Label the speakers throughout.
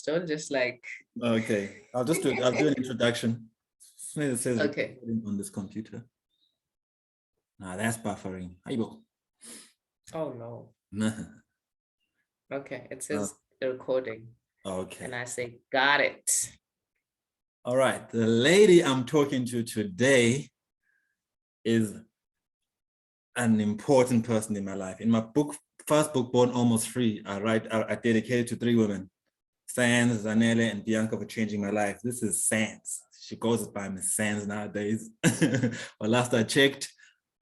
Speaker 1: Don't just like.
Speaker 2: Okay, I'll do an introduction. It says
Speaker 1: Okay.
Speaker 2: recording on this computer. That's buffering. Aibo.
Speaker 1: Oh no.
Speaker 2: Nah.
Speaker 1: Okay, it says recording.
Speaker 2: Okay.
Speaker 1: And I say, got it.
Speaker 2: All right. The lady I'm talking to today is an important person in my life. In my first book, Born Almost Free, I dedicated to 3 women, Sands, Zanele, and Bianca, for changing my life. This is Sands. She goes by Miss Sands nowadays. But last I checked,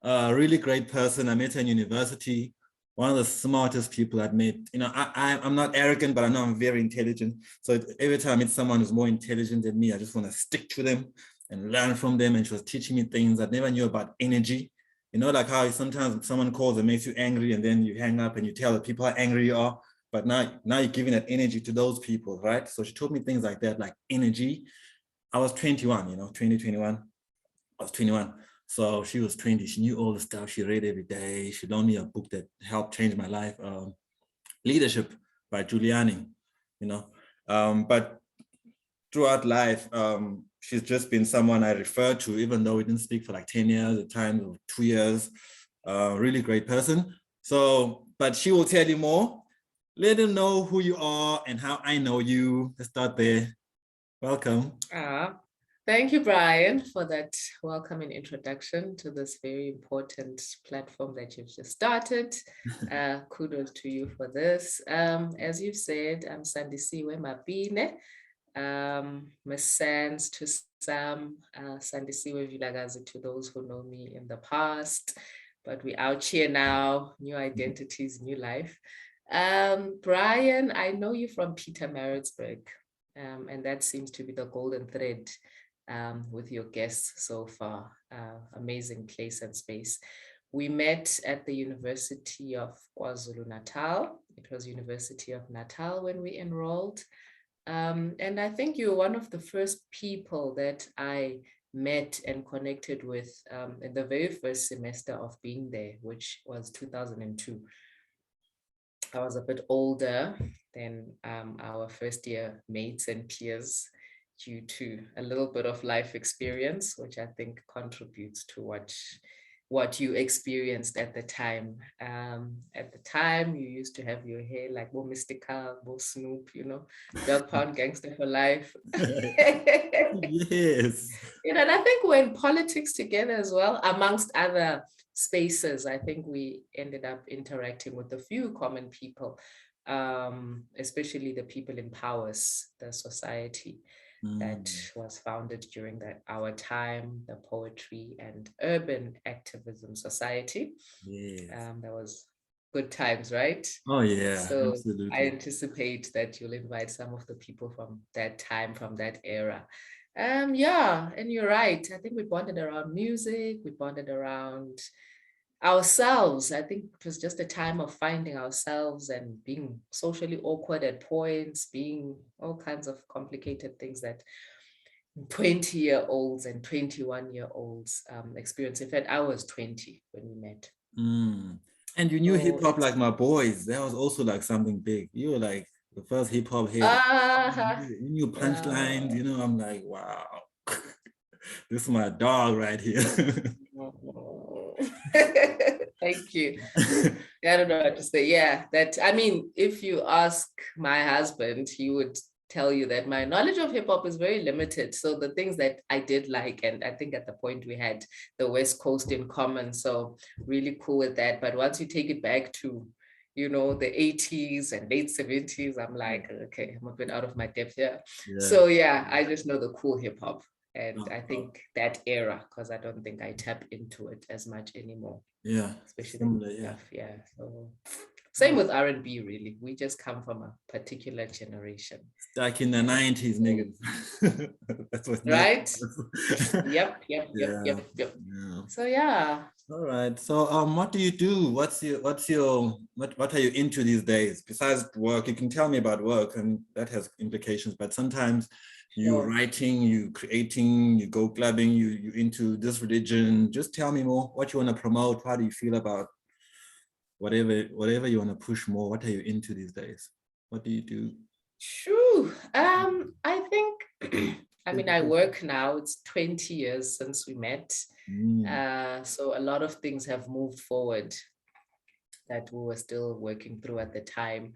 Speaker 2: a really great person. I met her in university. One of the smartest people I've met. You know, I'm not arrogant, but I know I'm very intelligent. So every time I meet someone who's more intelligent than me, I just want to stick to them and learn from them. And she was teaching me things I never knew about energy. You know, like how sometimes someone calls and makes you angry, and then you hang up and you tell the people how angry you are. But now you're giving that energy to those people, right? So she taught me things like that, like energy. I was 21, 2021. I was 21. So she was 20. She knew all the stuff. She read every day. She loaned me a book that helped change my life, Leadership by Giuliani, But throughout life, she's just been someone I refer to, even though we didn't speak for like 10 years, at times, or 2 years. Really great person. So, but she will tell you more. Let them know who you are and how I know you. Let's start there. Welcome.
Speaker 1: Thank you, Brian, for that welcoming introduction to this very important platform that you've just started. Kudos to you for this. As you've said, I'm Sandisiwe Mapine. Miss Sands to some, Sandisiwe Vilagazi to those who know me in the past. But we're out here now, new identities, new life. Brian, I know you from Pietermaritzburg, and that seems to be the golden thread with your guests so far. Amazing place and space. We met at the University of KwaZulu-Natal. It was University of Natal when we enrolled. And I think you're one of the first people that I met and connected with in the very first semester of being there, which was 2002. I was a bit older than our first year mates and peers due to a little bit of life experience, which I think contributes to what you experienced at the time. At the time, you used to have your hair like Bo Mystica, Bo Snoop, Dog Pound Gangster for Life.
Speaker 2: Yes.
Speaker 1: And I think we're in politics together as well, amongst other spaces. I think we ended up interacting with a few common people, especially the people in powers, the society that was founded during our time, the Poetry and Urban Activism Society.
Speaker 2: Yes.
Speaker 1: That was good times, right?
Speaker 2: Oh yeah,
Speaker 1: so
Speaker 2: absolutely.
Speaker 1: I anticipate that you'll invite some of the people from that time, from that era. Yeah, and you're right. I think we bonded around music, we bonded around ourselves. I think it was just a time of finding ourselves and being socially awkward at points, being all kinds of complicated things that 20-year-olds and 21-year-olds experience. In fact, I was 20 when we met.
Speaker 2: And you knew hip hop like my boys. That was also like something big. You were like the first hip hop head. You knew punchlines, I'm like, wow. This is my dog right here.
Speaker 1: Thank you. I don't know what to say. Yeah, if you ask my husband, he would tell you that my knowledge of hip hop is very limited. So the things that I did like, and I think at the point we had the West Coast in common, so really cool with that. But once you take it back to, the 80s and late 70s, I'm like, okay, I'm a bit out of my depth here. Yeah. So yeah, I just know the cool hip hop. And I think that era, because I don't think I tap into it as much anymore.
Speaker 2: Yeah,
Speaker 1: especially
Speaker 2: similar,
Speaker 1: stuff. Yeah. So same with R&B, really. We just come from a particular generation.
Speaker 2: Stuck in the 90s, niggas.
Speaker 1: That's what. Right. Yep. Yeah. So yeah.
Speaker 2: All right. So what do you do? What are you into these days? Besides work, you can tell me about work, and that has implications, but sometimes you writing, you creating, you go clubbing, you into this religion. Just tell me more what you want to promote. How do you feel about whatever you want to push more? What are you into these days? What do you do?
Speaker 1: True. I think, I mean, I work now, it's 20 years since we met. So a lot of things have moved forward that we were still working through at the time.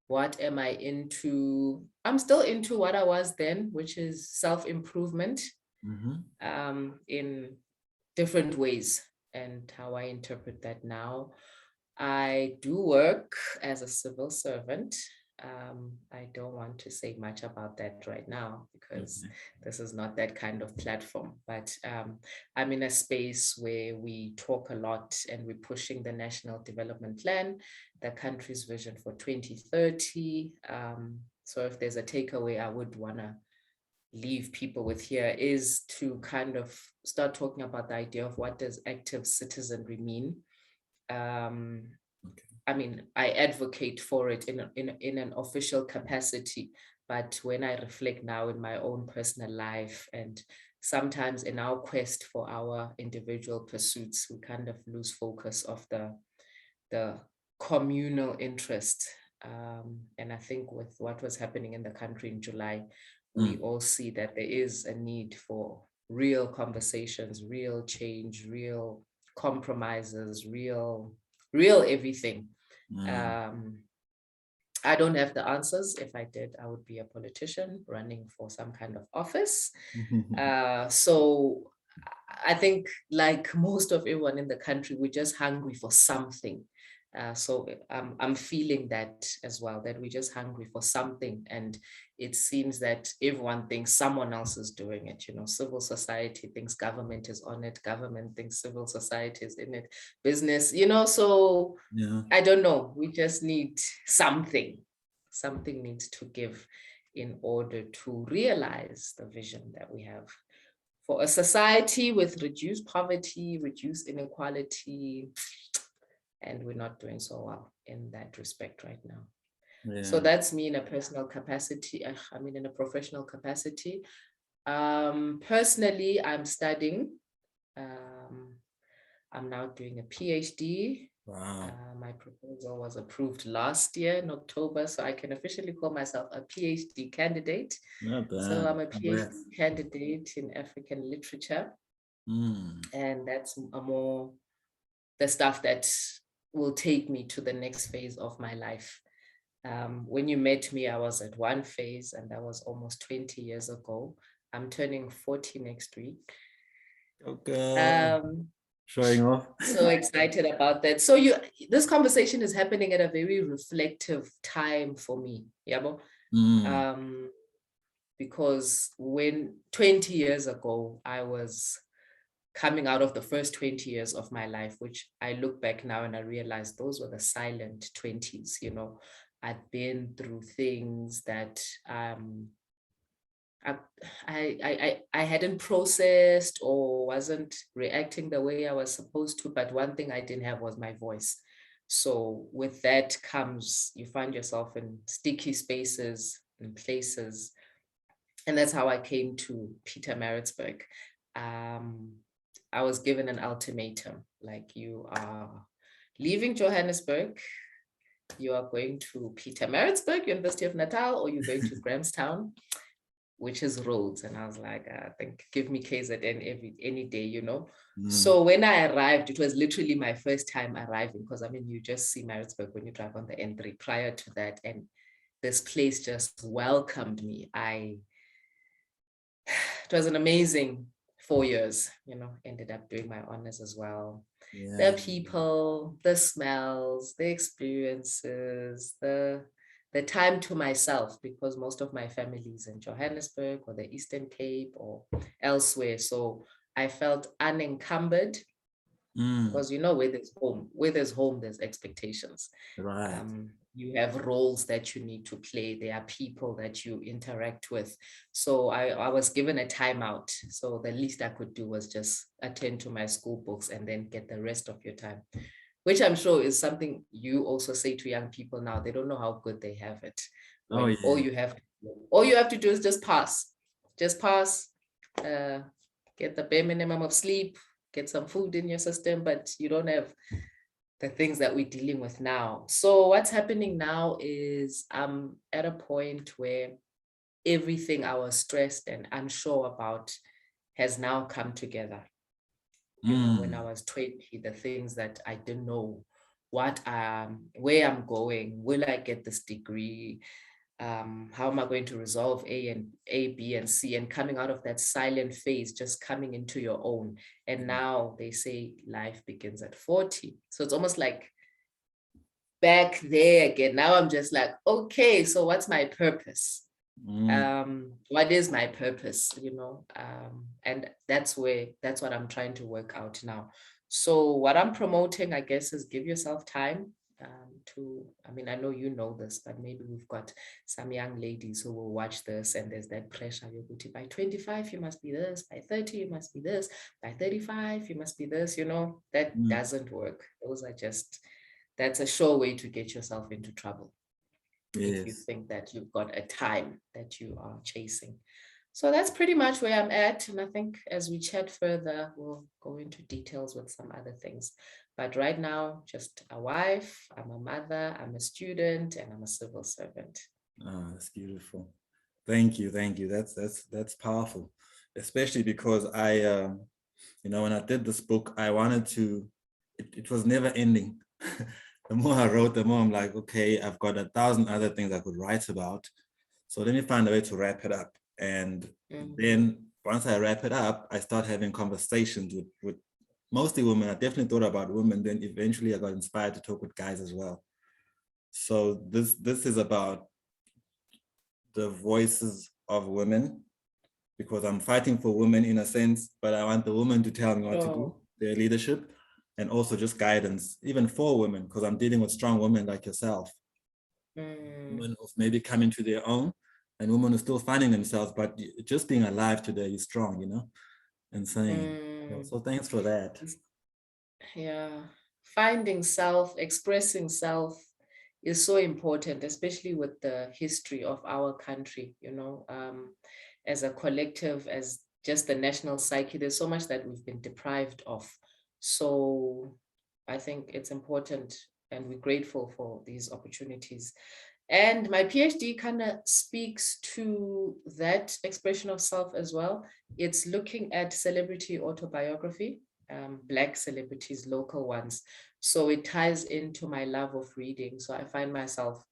Speaker 1: What am I into? I'm still into what I was then, which is self-improvement in different ways, and how I interpret that now. I do work as a civil servant. I don't want to say much about that right now because this is not that kind of platform, but I'm in a space where we talk a lot and we're pushing the National Development Plan, the country's vision for 2030. So if there's a takeaway I would want to leave people with here is to kind of start talking about the idea of what does active citizenry mean. I mean, I advocate for it in an official capacity, but when I reflect now in my own personal life and sometimes in our quest for our individual pursuits, we kind of lose focus of the communal interest. And I think with what was happening in the country in July, we all see that there is a need for real conversations, real change, real compromises, real everything. I don't have the answers. If I did, I would be a politician running for some kind of office. So I think like most of everyone in the country, we're just hungry for something. So I'm feeling that as well, that we're just hungry for something. And it seems that everyone thinks someone else is doing it. You know, civil society thinks government is on it. Government thinks civil society is in it. Business, you know, so I don't know. We just need something. Something needs to give in order to realize the vision that we have for a society with reduced poverty, reduced inequality, and we're not doing so well in that respect right now. So that's me in a personal capacity. I mean, in a professional capacity. Personally, I'm studying. I'm now doing a PhD.
Speaker 2: Wow.
Speaker 1: My proposal was approved last year in October, so I can officially call myself a PhD candidate.
Speaker 2: Not bad.
Speaker 1: So I'm a PhD candidate in African literature. And that's more the stuff that will take me to the next phase of my life. When you met me, I was at one phase, and that was almost 20 years ago. I'm turning 40 next week.
Speaker 2: Okay. Showing off.
Speaker 1: So excited about that. So this conversation is happening at a very reflective time for me. Yabo? Because when 20 years ago, I was coming out of the first 20 years of my life, which I look back now and I realize those were the silent 20s, you know. I'd been through things that I hadn't processed or wasn't reacting the way I was supposed to, but one thing I didn't have was my voice. So with that comes, you find yourself in sticky spaces and places. And that's how I came to Pietermaritzburg. I was given an ultimatum, like, you are leaving Johannesburg, you are going to Pietermaritzburg, University of Natal, or you're going to Grahamstown, which is Rhodes. And I was like, I think give me KZN any day, you know. So when I arrived, it was literally my first time arriving, because I mean, you just see Maritzburg when you drive on the N3 prior to that. And this place just welcomed me. It was an amazing 4 years, you know, ended up doing my honors as well. The people, the smells, the experiences, the time to myself, because most of my family is in Johannesburg or the Eastern Cape or elsewhere. So I felt unencumbered, because you know, where there's home, there's expectations.
Speaker 2: Right.
Speaker 1: You have roles that you need to play. There are people that you interact with. So I was given a timeout. So the least I could do was just attend to my school books and then get the rest of your time, which I'm sure is something you also say to young people now. They don't know how good they have it.
Speaker 2: Oh, yeah.
Speaker 1: All you have to do is just pass, get the bare minimum of sleep, get some food in your system, but you don't have the things that we're dealing with now. So what's happening now is I'm at a point where everything I was stressed and unsure about has now come together. You know, when I was 20, the things that I didn't know what where I'm going, will I get this degree? How am I going to resolve A, B, and C, and coming out of that silent phase, just coming into your own. And now they say life begins at 40. So it's almost like back there again. Now I'm just like, okay, so what's my purpose? What is my purpose, you know? And that's what I'm trying to work out now. So what I'm promoting, I guess, is give yourself time I mean, I know you know this, but maybe we've got some young ladies who will watch this and there's that pressure. By 25, you must be this. By 30, you must be this. By 35, you must be this. You know, that doesn't work. Those are that's a sure way to get yourself into trouble. Yes. If you think that you've got a time that you are chasing. So that's pretty much where I'm at. And I think as we chat further, we'll go into details with some other things. But right now, just a wife, I'm a mother, I'm a student, and I'm a civil servant.
Speaker 2: Oh, that's beautiful. Thank you. That's powerful, especially because I, you know, when I did this book, I wanted to, it was never ending. The more I wrote, the more I'm like, okay, I've got 1,000 other things I could write about. So let me find a way to wrap it up. And then once I wrap it up, I start having conversations with mostly women. I definitely thought about women. Then eventually I got inspired to talk with guys as well. So this is about the voices of women, because I'm fighting for women in a sense, but I want the women to tell me what to do, their leadership, and also just guidance, even for women, because I'm dealing with strong women like yourself. Women who maybe coming to their own, and women who are still finding themselves, but just being alive today is strong, you know, and saying, so thanks for that.
Speaker 1: Yeah, finding self, expressing self is so important, especially with the history of our country, you know, as a collective, as just the national psyche, there's so much that we've been deprived of. So I think it's important, and we're grateful for these opportunities. And my PhD kind of speaks to that expression of self as well. It's looking at celebrity autobiography, Black celebrities, local ones. So it ties into my love of reading. So I find myself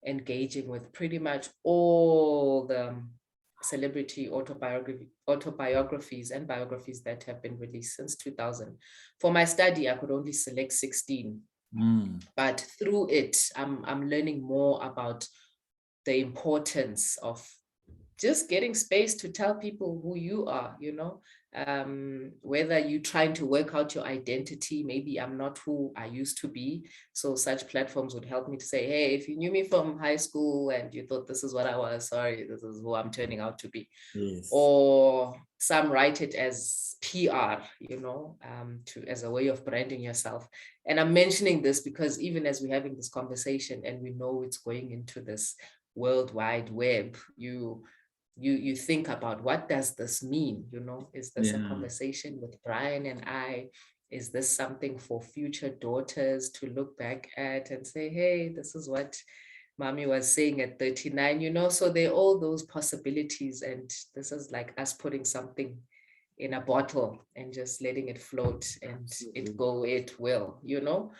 Speaker 1: engaging with pretty much all the celebrity autobiographies and biographies that have been released since 2000. For my study, I could only select 16. But through it, I'm learning more about the importance of just getting space to tell people who you are, you know, whether you're trying to work out your identity, maybe I'm not who I used to be. So such platforms would help me to say, hey, if you knew me from high school and you thought this is what I was, sorry, this is who I'm turning out to be. Yes. Or some write it as PR, you know, as a way of branding yourself. And I'm mentioning this because even as we're having this conversation and we know it's going into this World Wide Web, you think about, what does this mean? You know, is this a conversation with Brian and I? Is this something for future daughters to look back at and say, hey, this is what mommy was saying at 39, you know? So there are all those possibilities, and this is like us putting something in a bottle and just letting it float and it go where it will, you know?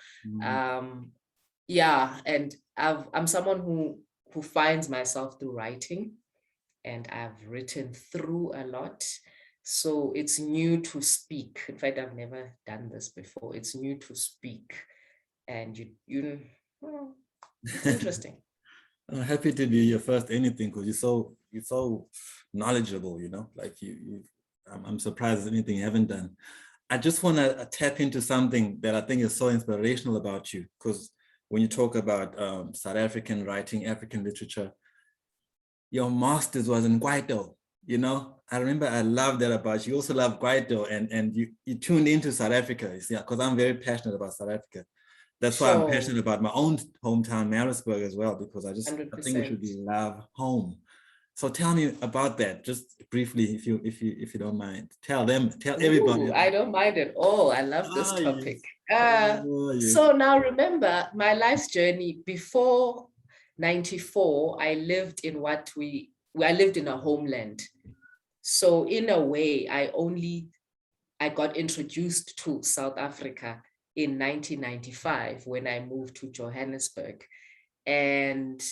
Speaker 1: Yeah, and I'm someone who finds myself through writing, and I've written through a lot. So it's new to speak. In fact, I've never done this before. It's new to speak. And it's interesting.
Speaker 2: I'm happy to be your first anything, because you're so knowledgeable, you know, like I'm surprised at anything you haven't done. I just want to tap into something that I think is so inspirational about you, because when you talk about South African writing, African literature, your master's was in Kwaito, you know? I remember I love that about you. You also love Kwaito, and you tuned into South Africa, you see, because I'm very passionate about South Africa. That's why I'm passionate about my own hometown, Maritzburg, as well, because I think we should love home. So tell me about that, just briefly, if you don't mind. Tell everybody
Speaker 1: Ooh, I
Speaker 2: about.
Speaker 1: don't mind at all. I love this
Speaker 2: Yes.
Speaker 1: topic. So now remember my life's journey before 94, I lived in I lived in a homeland. So in a way, I got introduced to South Africa in 1995 when I moved to Johannesburg. And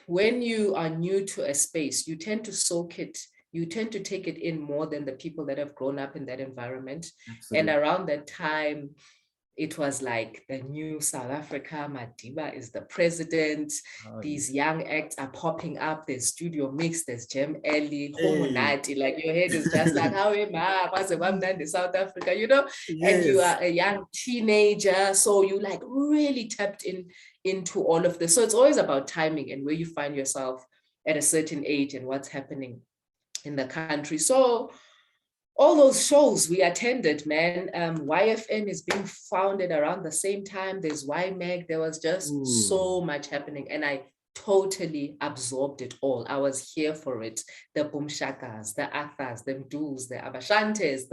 Speaker 1: when you are new to a space, you tend to soak it, you tend to take it in more than the people that have grown up in that environment.
Speaker 2: Absolutely.
Speaker 1: And around that time, it was like the new South Africa, Madiba is the president. These young acts are popping up. There's Studio Mix, there's Gem Ellie, Homonati. Like your head is just like, how am I? What's the one in South Africa, you know? And you are a young teenager. So you like really tapped into all of this. So it's always about timing and where you find yourself at a certain age and what's happening in the country. So all those shows we attended, man. YFM is being founded around the same time. There's YMAG. There was just so much happening. And I totally absorbed it all. I was here for it. The Boom Shakas, the Athas, the Mdus, the Abashantes,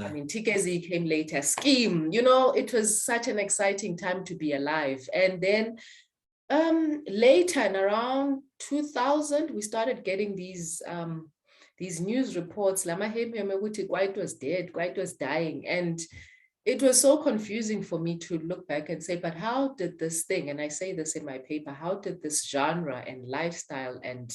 Speaker 1: I mean, Tikezi came later, Scheme. You know, it was such an exciting time to be alive. And then later, in around 2000, we started getting these news reports, Kwaito was dead, Kwaito was dying. And it was so confusing for me to look back and say, but how did this thing, and I say this in my paper, how did this genre and lifestyle and,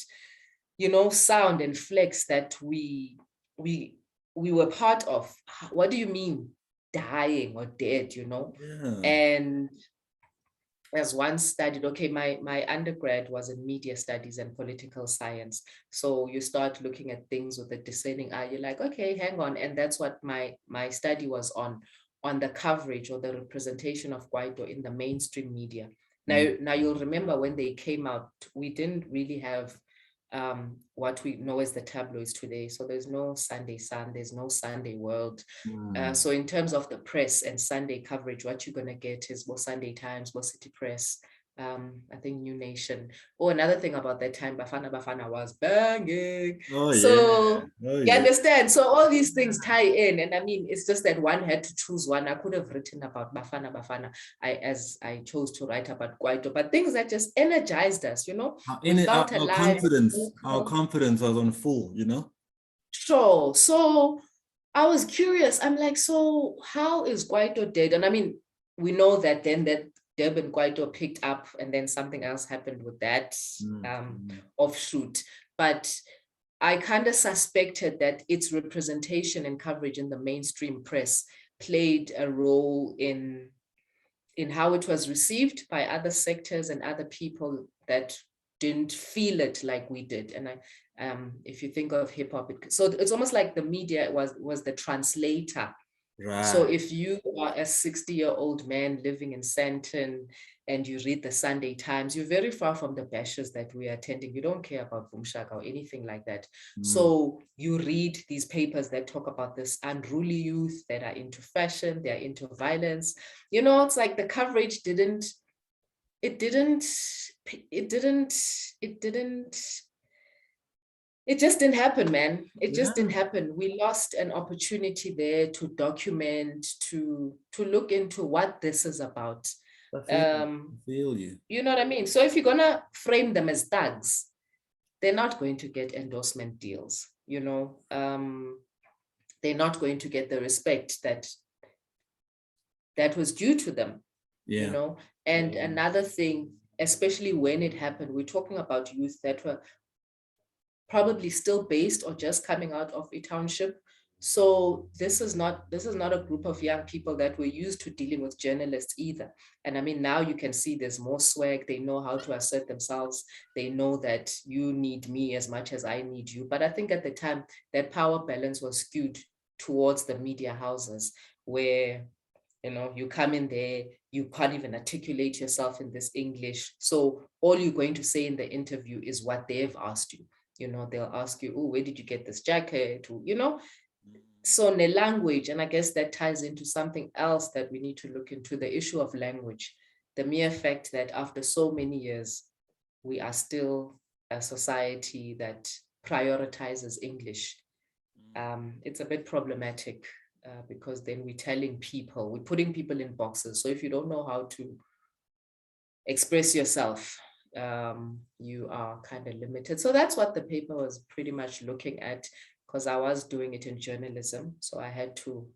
Speaker 1: you know, sound and flex that we were part of, what do you mean dying or dead, you know? And as one studied, okay, my undergrad was in media studies and political science. So you start looking at things with a discerning eye. You're like, okay, hang on. And that's what my study was on the coverage or the representation of Kwaito in the mainstream media. Now you'll remember when they came out, we didn't really have what we know as the tabloids today. So there's no Sunday Sun, there's no Sunday World. So in terms of the press and Sunday coverage, what you're going to get is more Sunday Times, more City Press, I think New Nation. Oh, another thing about that time, Bafana was banging. You understand? So all these things tie in. And I mean, it's just that one had to choose one. I could have written about Bafana. As I chose to write about Kwaito, but things that just energized us, you know?
Speaker 2: Our confidence was on full, you know?
Speaker 1: Sure. So I was curious. I'm like, so how is Kwaito dead? And I mean, we know that then that Durban Kwaito picked up and then something else happened with that offshoot. But I kind of suspected that its representation and coverage in the mainstream press played a role in how it was received by other sectors and other people that didn't feel it like we did. And if you think of hip hop, so it's almost like the media was the translator. Right. So if you are a 60-year-old man living in Sandton and you read the Sunday Times, you're very far from the bashes that we are attending. You don't care about Boom Shaka or anything like that. So you read these papers that talk about this unruly youth that are into fashion, they're into violence. You know, it's like the coverage it just didn't happen, man. It just didn't happen. We lost an opportunity there to document, to look into what this is about.
Speaker 2: I feel you.
Speaker 1: You know what I mean? So if you're gonna frame them as thugs, they're not going to get endorsement deals, you know. They're not going to get the respect that was due to them, you know. And another thing, especially when it happened, we're talking about youth that were probably still based or just coming out of a township. So this is not a group of young people that were used to dealing with journalists either. And I mean, now you can see there's more swag. They know how to assert themselves. They know that you need me as much as I need you. But I think at the time that power balance was skewed towards the media houses where, you know, you come in there, you can't even articulate yourself in this English. So all you're going to say in the interview is what they've asked you. You know, they'll ask you, oh, where did you get this jacket? You know, so the language, and I guess that ties into something else that we need to look into, the issue of language, the mere fact that after so many years, we are still a society that prioritizes English. It's a bit problematic because then we're putting people in boxes. So if you don't know how to express yourself, you are kind of limited. So that's what the paper was pretty much looking at, because I was doing it in journalism. So I had to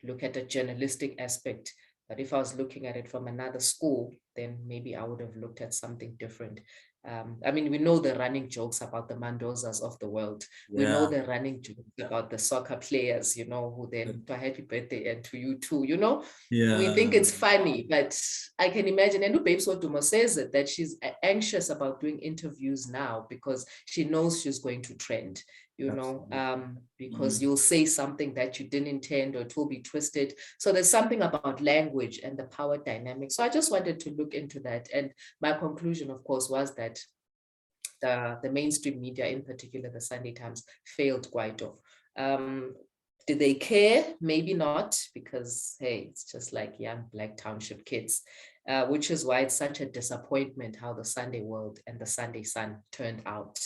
Speaker 1: look at a journalistic aspect. But if I was looking at it from another school, then maybe I would have looked at something different. I mean, we know the running jokes about the Mandozas of the world. We know the running jokes about the soccer players, you know, who then to happy birthday and to you too, you know. We think it's funny, but I can imagine, and Babes Odumo says it, that she's anxious about doing interviews now because she knows she's going to trend, you know, because you'll say something that you didn't intend or it will be twisted. So there's something about language and the power dynamic. So I just wanted to look into that. And my conclusion, of course, was that the mainstream media, in particular the Sunday Times, failed Kwaito. Did they care? Maybe not, because, hey, it's just like young Black township kids, which is why it's such a disappointment how the Sunday World and the Sunday Sun turned out,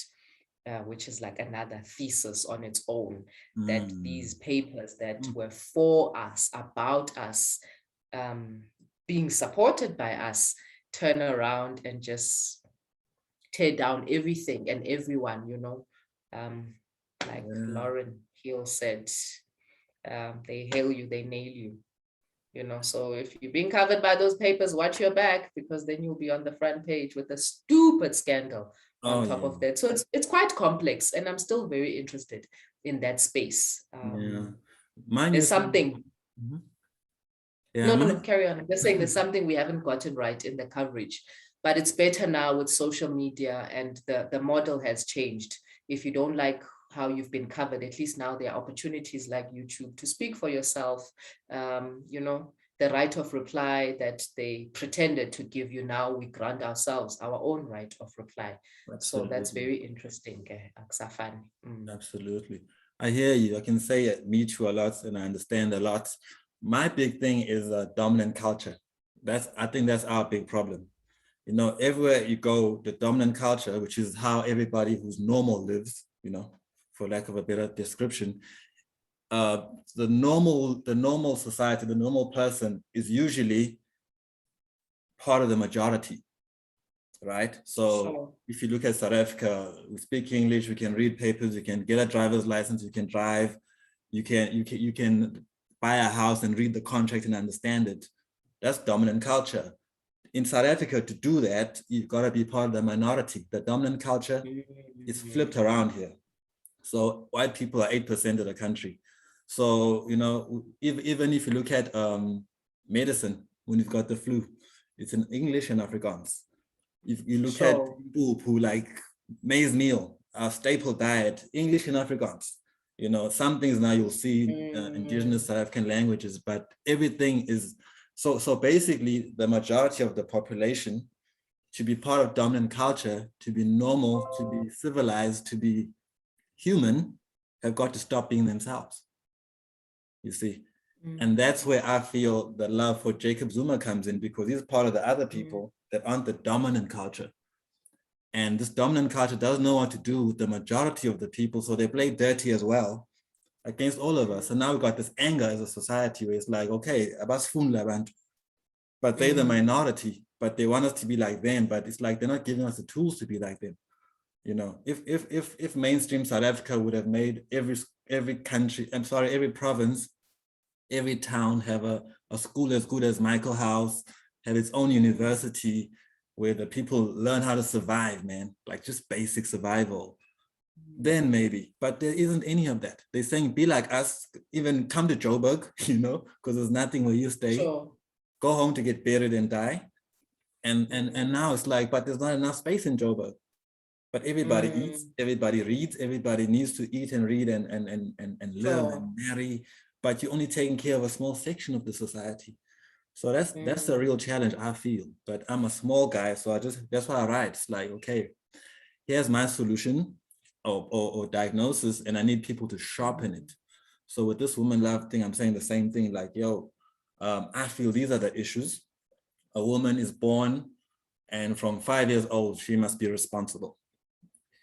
Speaker 1: which is like another thesis on its own, that these papers that were for us, about us, being supported by us, turn around and just tear down everything and everyone, you know, like Lauren Hill said, they hail you, they nail you, you know. So if you're being covered by those papers, watch your back, because then you'll be on the front page with a stupid scandal on top of that. So it's quite complex, and I'm still very interested in that space. There's something. No, carry on. I'm just saying there's something we haven't gotten right in the coverage, but it's better now with social media, and the model has changed. If you don't like how you've been covered, at least now there are opportunities like YouTube to speak for yourself. You know, the right of reply that they pretended to give you, now we grant ourselves our own right of reply. Absolutely. So that's very interesting, Aksafani.
Speaker 2: Absolutely. I hear you. I can say it, me too, a lot, and I understand a lot. My big thing is a dominant culture. I think that's our big problem. You know, everywhere you go, the dominant culture, which is how everybody who's normal lives, you know, for lack of a better description, the normal society, the normal person is usually part of the majority, right? So if you look at South Africa, we speak English, we can read papers, you can get a driver's license, you can drive, you can buy a house and read the contract and understand it. That's dominant culture. In South Africa, to do that, you've got to be part of the minority. The dominant culture is flipped around here. So white people are 8% of the country. So, you know, even if you look at medicine, when you've got the flu, it's in English and Afrikaans. If you look at people who like maize meal, our staple diet, English and Afrikaans. You know, some things now you'll see indigenous South African languages, but everything is, so basically the majority of the population, to be part of dominant culture, to be normal, to be civilized, to be human, have got to stop being themselves, you see. And that's where I feel the love for Jacob Zuma comes in, because he's part of the other people that aren't the dominant culture. And this dominant culture doesn't know what to do with the majority of the people, so they play dirty as well against all of us. And now we've got this anger as a society where it's like, okay, but they're the minority, but they want us to be like them, but it's like they're not giving us the tools to be like them. You know, if mainstream South Africa would have made every country, every province, every town have a school as good as Michael House, have its own university where the people learn how to survive, man, like just basic survival, then maybe, but there isn't any of that. They're saying, be like us, even come to Joburg, you know, because there's nothing where you stay, go home to get buried and die. And now it's like, but there's not enough space in Joburg. But everybody eats, everybody reads, everybody needs to eat and read and live and marry, but you're only taking care of a small section of the society. So that's the real challenge, I feel. But I'm a small guy, so that's why I write. It's like, okay, here's my solution or diagnosis, and I need people to sharpen it. So with this woman love thing, I'm saying the same thing, like, yo, I feel these are the issues. A woman is born, and from 5 years old, she must be responsible.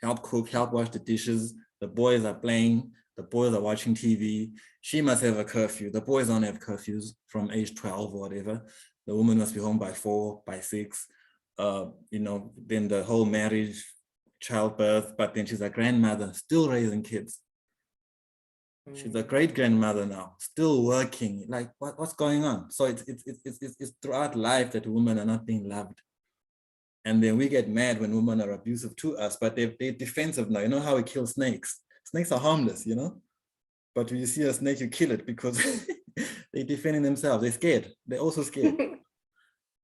Speaker 2: help cook, help wash the dishes. The boys are playing, the boys are watching TV. She must have a curfew. The boys don't have curfews from age 12 or whatever. The woman must be home by 4, by 6. Then the whole marriage, childbirth, but then she's a grandmother, still raising kids. She's a great grandmother now, still working. Like, what's going on? So it's throughout life that women are not being loved. And then we get mad when women are abusive to us, but they're defensive now. You know how we kill snakes? Snakes are harmless, But when you see a snake, you kill it because they're defending themselves. They're scared. They're also scared.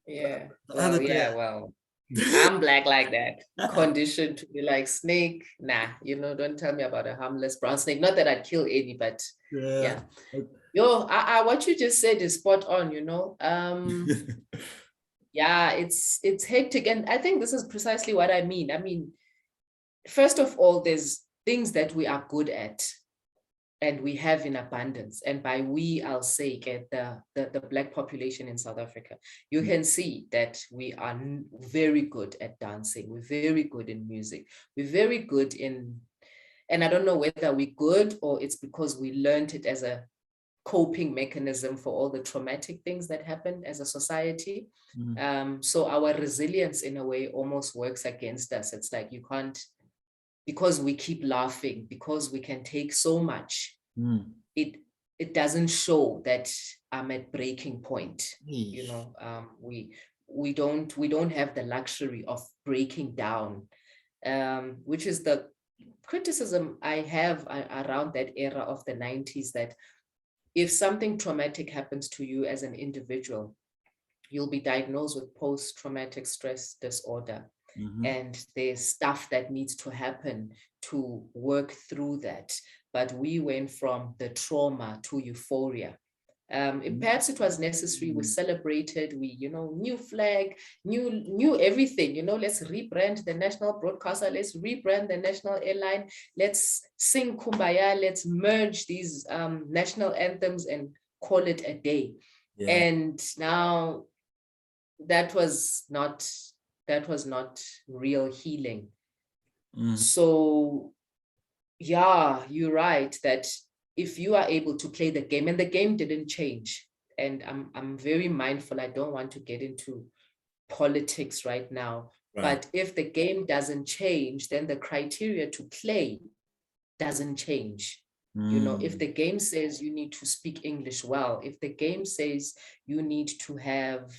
Speaker 1: Yeah. Well, I'm black like that, conditioned to be like snake. Nah, don't tell me about a harmless brown snake. Not that I'd kill any, but yeah. Yo, what you just said is spot on, Yeah, it's hectic. And I think this is precisely what I mean. I mean, first of all, there's things that we are good at and we have in abundance. And by we, I'll say the Black population in South Africa. You can see that we are very good at dancing. We're very good in music. We're very good and I don't know whether we're good or it's because we learned it as a coping mechanism for all the traumatic things that happened as a society. So our resilience in a way almost works against us. It's like you can't, because we keep laughing, because we can take so much, it doesn't show that I'm at breaking point. We don't have the luxury of breaking down, which is the criticism I have around that era of the 90s, that if something traumatic happens to you as an individual, you'll be diagnosed with post-traumatic stress disorder. And there's stuff that needs to happen to work through that. But we went from the trauma to euphoria. Perhaps it was necessary. We celebrated, new flag, new everything, let's rebrand the national broadcaster, let's rebrand the national airline, let's sing Kumbaya, let's merge these national anthems and call it a day. Yeah. And now that was not real healing. So yeah, you're right that if you are able to play the game, and the game didn't change, and I'm very mindful, I don't want to get into politics right now, but if the game doesn't change, then the criteria to play doesn't change. If the game says you need to speak English well, if the game says you need to have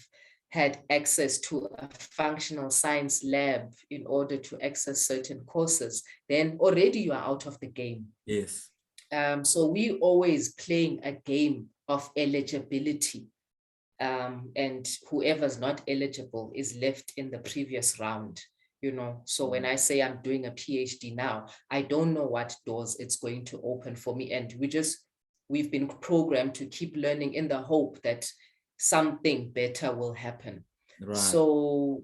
Speaker 1: had access to a functional science lab in order to access certain courses, then already you are out of the game.
Speaker 2: Yes.
Speaker 1: So we always playing a game of eligibility, and whoever's not eligible is left in the previous round. So when I say I'm doing a PhD now, I don't know what doors it's going to open for me, and we've been programmed to keep learning in the hope that something better will happen. So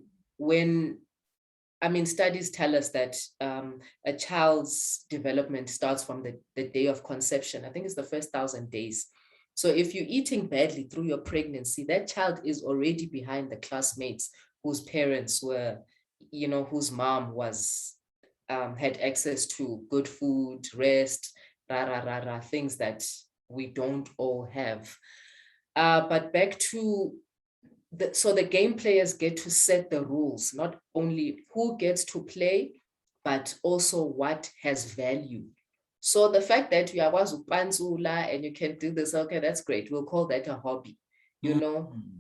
Speaker 1: studies tell us that a child's development starts from the day of conception. I think it's the first 1,000 days. So if you're eating badly through your pregnancy, that child is already behind the classmates whose parents were, whose mom was, had access to good food, rest, things that we don't all have. But back to the game players get to set the rules, not only who gets to play, but also what has value. So the fact that you are Panzula and you can do this, okay, that's great. We'll call that a hobby.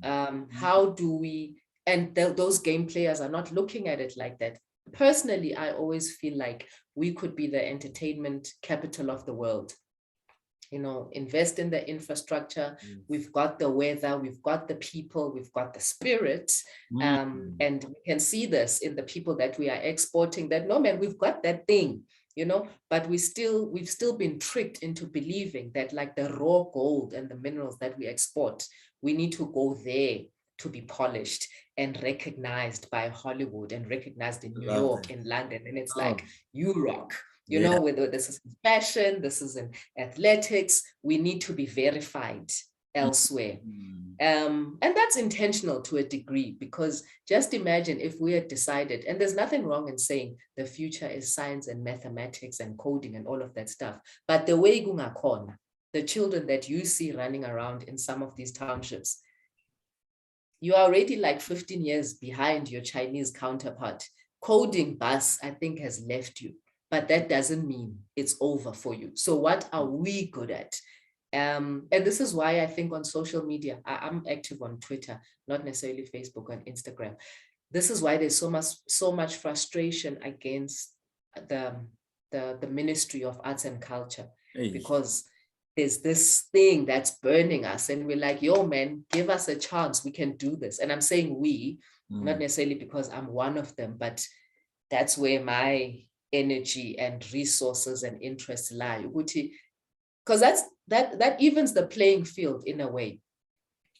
Speaker 1: How do we, and those game players are not looking at it like that. Personally, I always feel like we could be the entertainment capital of the world. Invest in the infrastructure. We've got the weather, we've got the people, we've got the spirit. And we can see this in the people that we are exporting, that no, man, we've got that thing, but we've still been tricked into believing that like the raw gold and the minerals that we export, we need to go there to be polished and recognized by Hollywood and recognized in New York, in London. And it's like, you rock. Whether this is in fashion, this is in athletics, we need to be verified. elsewhere. And that's intentional to a degree, because just imagine if we had decided, and there's nothing wrong in saying the future is science and mathematics and coding and all of that stuff, but the way kungakhona, the children that you see running around in some of these townships, you are already like 15 years behind your Chinese counterpart. Coding bus, I think, has left you, but that doesn't mean it's over for you. So what are we good at? And this is why I think on social media, I'm active on Twitter, not necessarily Facebook and Instagram. This is why there's so much frustration against the Ministry of Arts and Culture, because there's this thing that's burning us, and we're like, yo, man, give us a chance. We can do this. And I'm saying we, not necessarily because I'm one of them, but that's where my energy and resources and interests lie. Because that evens the playing field in a way.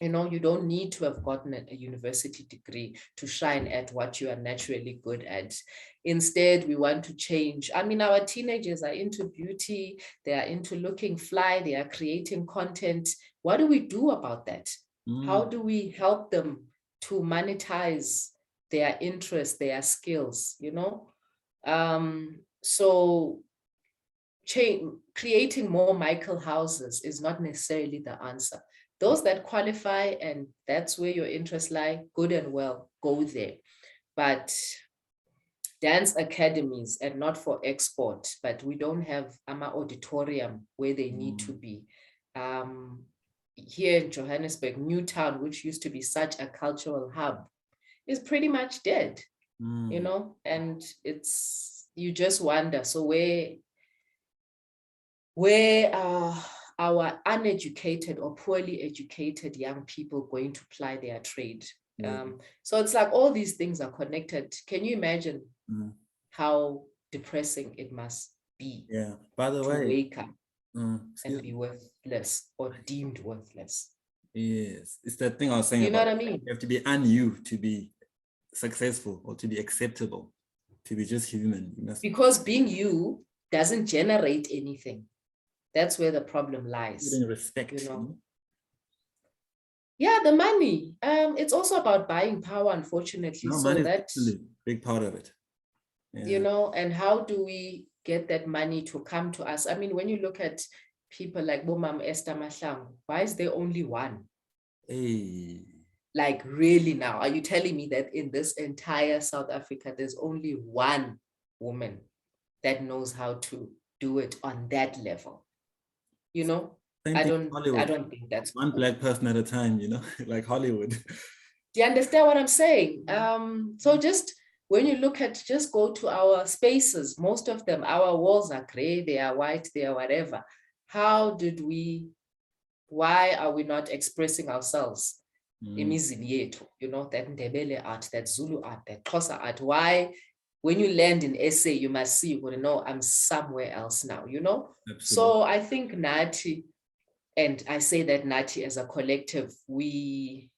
Speaker 1: You know, you don't need to have gotten a university degree to shine at what you are naturally good at. Instead, we want to change. I mean, our teenagers are into beauty, they are into looking fly, they are creating content. What do we do about that? How do we help them to monetize their interests, their skills, you know? So creating more Michael houses is not necessarily the answer. Those that qualify and that's where your interests lie, good and well, go there. But dance academies, and not for export, but we don't have an auditorium where they need to be. Here in Johannesburg, Newtown, which used to be such a cultural hub, is pretty much dead, you know, and you just wonder, so where are our uneducated or poorly educated young people going to ply their trade? So it's like all these things are connected. Can you imagine how depressing it must be?
Speaker 2: Yeah, by the way,
Speaker 1: wake up and be worthless or deemed worthless.
Speaker 2: Yes, it's that thing I was saying.
Speaker 1: You know what I mean?
Speaker 2: You have to be un-you to be successful or to be acceptable, to be just human.
Speaker 1: Because being you doesn't generate anything. That's where the problem lies.
Speaker 2: Getting respect,
Speaker 1: you know? Yeah, the money. It's also about buying power, unfortunately.
Speaker 2: No,
Speaker 1: so that's
Speaker 2: a big part of it.
Speaker 1: Yeah. You know, and how do we get that money to come to us? I mean, when you look at people like Bomam Esther Mahlangu, why is there only one?
Speaker 2: Hey.
Speaker 1: Like, really now? Are you telling me that in this entire South Africa, there's only one woman that knows how to do it on that level? You know, I don't think that's
Speaker 2: one
Speaker 1: cool.
Speaker 2: Black person at a time, you know, like Hollywood.
Speaker 1: Do you understand what I'm saying? So just when you look at, just go to our spaces, most of them, our walls are gray, they are white, they are whatever. Why are we not expressing ourselves? Emizini yethu, you know, that Ndebele art, that Zulu art, that Khoza art. Why, when you land in SA, you must see, you know, I'm somewhere else now, you know? Absolutely. So I think Nathi, and I say that Nathi as a collective, we've